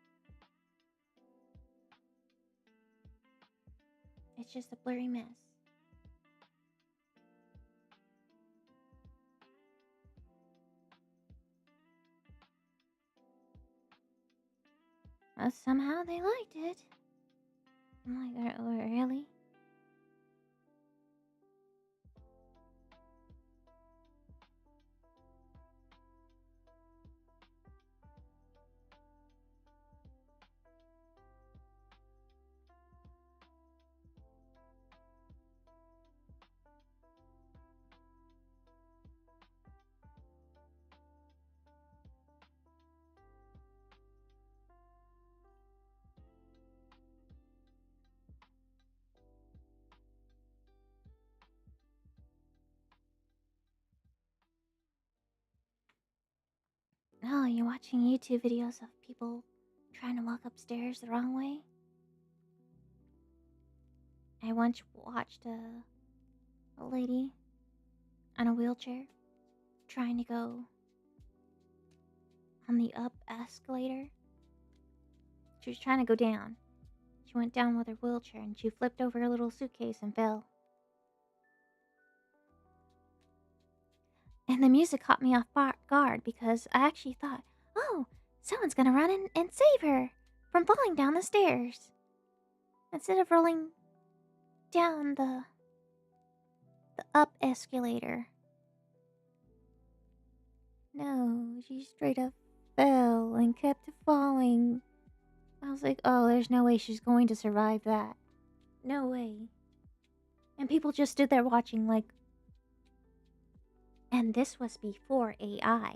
It's just a blurry mess. Somehow they liked it. I'm like, really? Oh, you're watching YouTube videos of people trying to walk upstairs the wrong way? I once watched a lady on a wheelchair trying to go on the up escalator. She was trying to go down. She went down with her wheelchair and she flipped over her little suitcase and fell. And the music caught me off guard because I actually thought, oh, someone's gonna run in and save her from falling down the stairs. Instead of rolling down the up escalator. No, she straight up fell and kept falling. I was like, oh, there's no way she's going to survive that. No way. And people just stood there watching like... And this was before AI.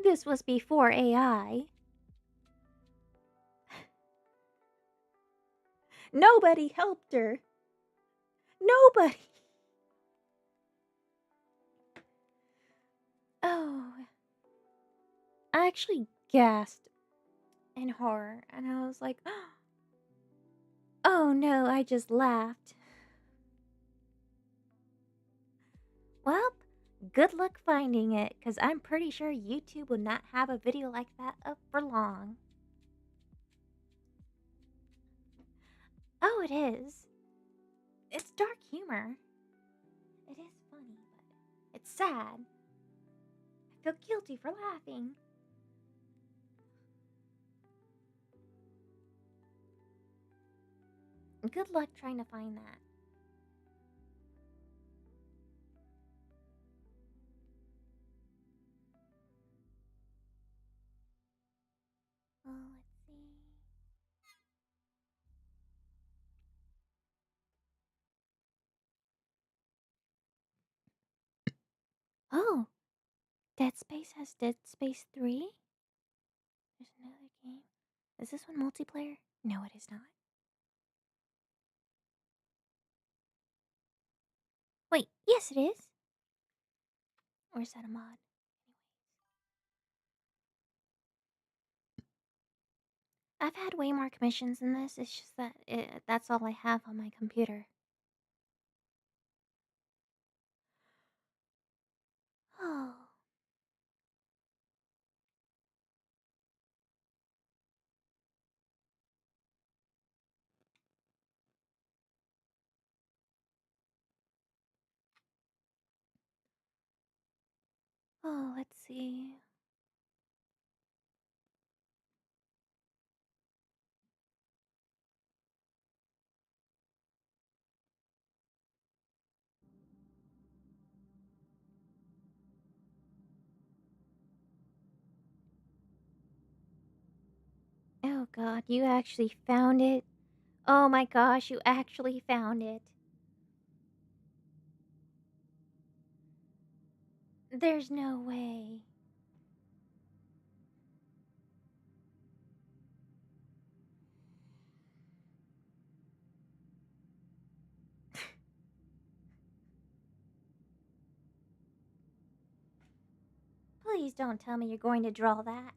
This was before AI. Nobody helped her. Nobody. Oh, I actually gasped in horror and I was like, oh no, I just laughed. Well, good luck finding it because I'm pretty sure YouTube would not have a video like that up for long. Oh, it is. It's dark humor. It is funny, but it's sad. I feel guilty for laughing. Good luck trying to find that. Oh, let's see. Oh, Dead Space has Dead Space 3? There's another game. Is this one multiplayer? No, it is not. Wait, yes, it is. Or is that a mod? I've had way more commissions than this. It's just that that's all I have on my computer. Oh, oh, let's see. Oh god, you actually found it. Oh my gosh, you actually found it. There's no way. Please don't tell me you're going to draw that.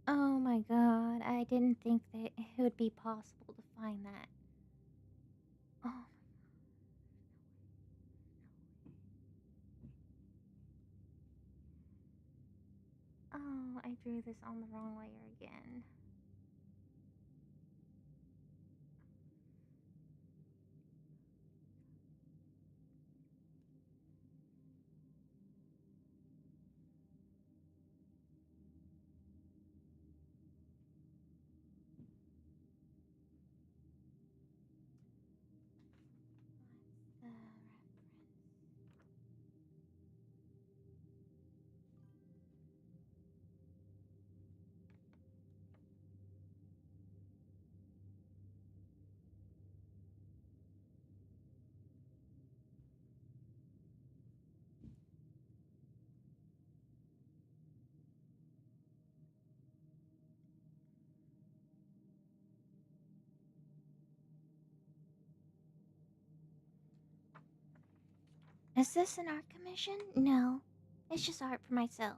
Oh my god, I didn't think that it would be possible to find that. Oh, oh, I drew this on the wrong layer again. The reference. Is this an art commission? No, it's just art for myself.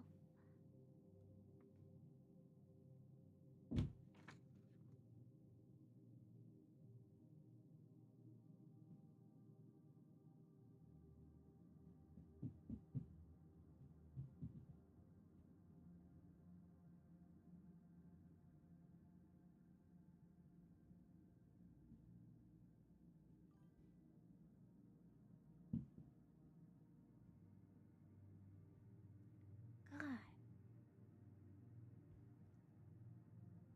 God,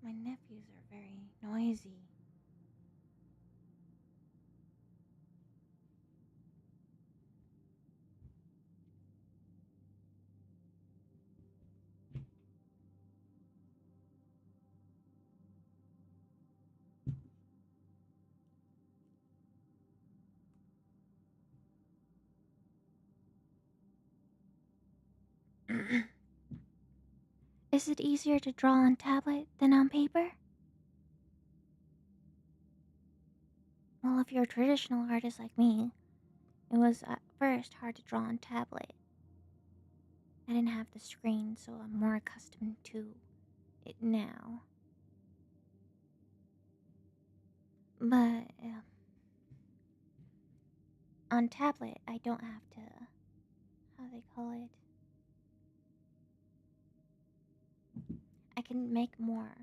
my nephews are very noisy. Is it easier to draw on tablet than on paper? Well, if you're a traditional artist like me, it was at first hard to draw on tablet. I didn't have the screen, so I'm more accustomed to it now. But on tablet, I don't have to. How they call it? I can make more.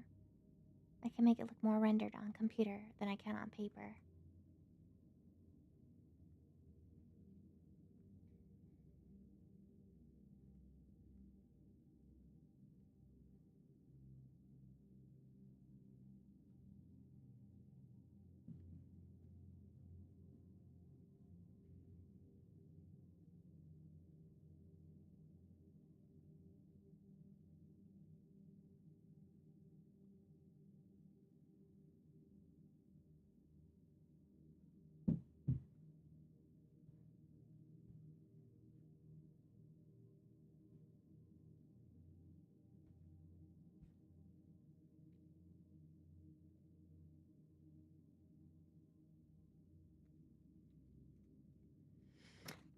I can make it look more rendered on computer than I can on paper.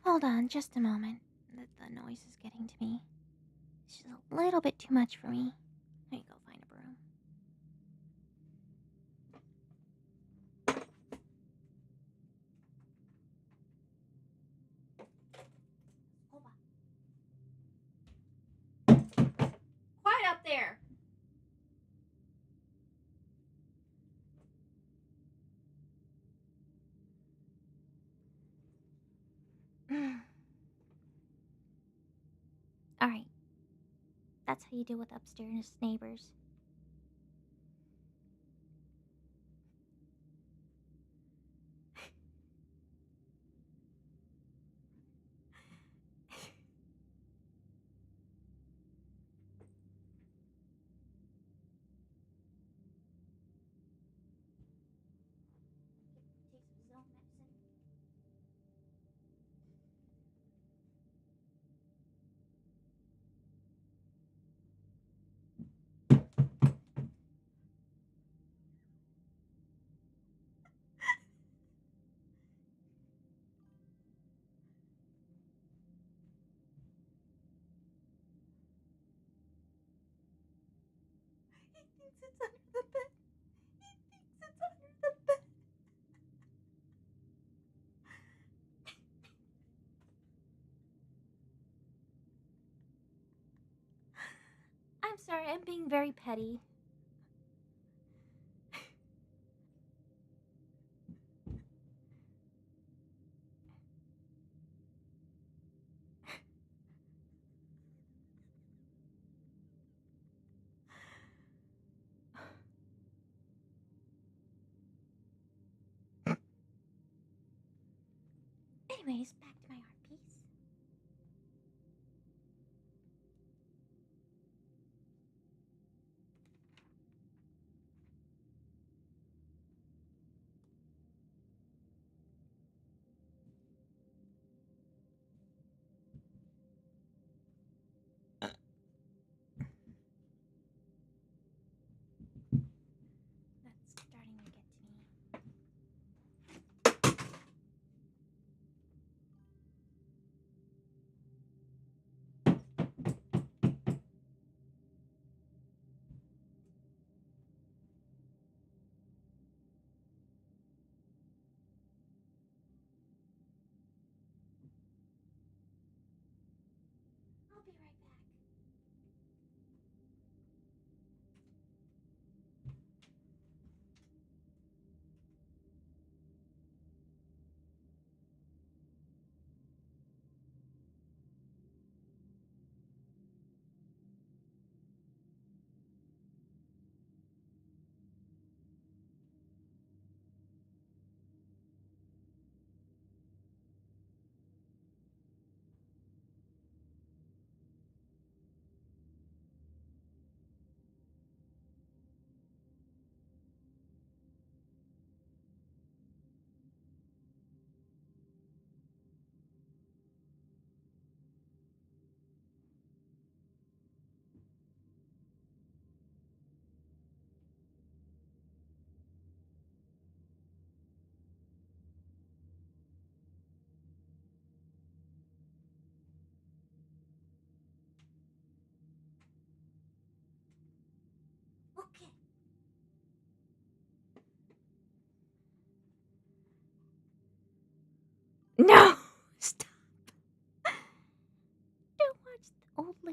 Hold on, just a moment. The noise is getting to me. It's just a little bit too much for me. Let me go find a broom. Hold on. Quiet up there! Alright, that's how you deal with upstairs neighbors. Take some zone medicine. He thinks it's under the bed. He thinks it's under the bed. I'm sorry, I'm being very petty. Anyways, back to my art piece. That's starting to get to me.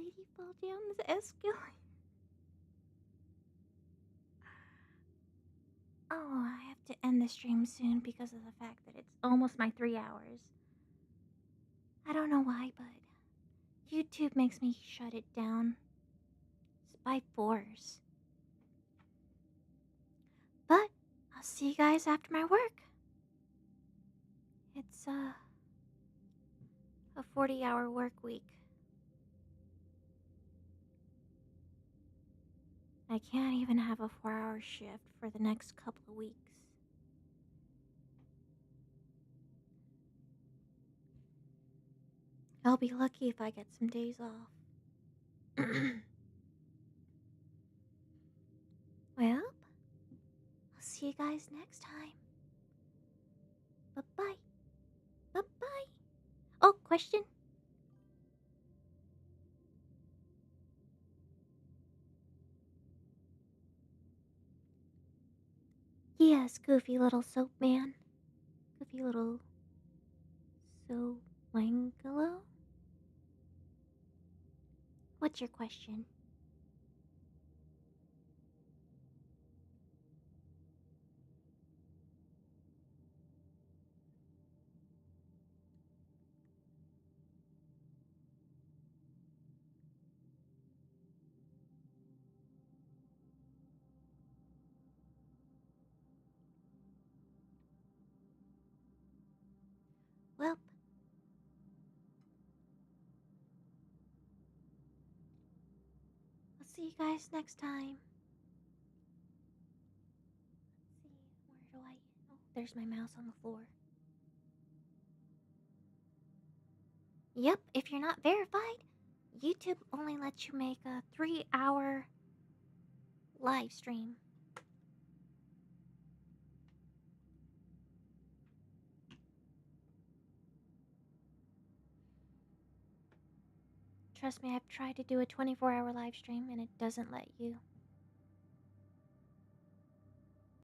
lady fall down this escalator? Oh, I have to end the stream soon because of the fact that it's almost my 3 hours. I don't know why, but YouTube makes me shut it down. It's by force. But I'll see you guys after my work. It's a 40-hour work week. I can't even have a 4-hour shift for the next couple of weeks. I'll be lucky if I get some days off. Well, I'll see you guys next time. Bye-bye. Bye-bye. Oh, question? Yes, goofy little soap man. Goofy little Soapwangalo? What's your question? Well, I'll see you guys next time. Let's see, where do I... Oh, there's my mouse on the floor. Yep, if you're not verified, YouTube only lets you make a 3-hour live stream. Trust me, I've tried to do a 24-hour live stream and it doesn't let you.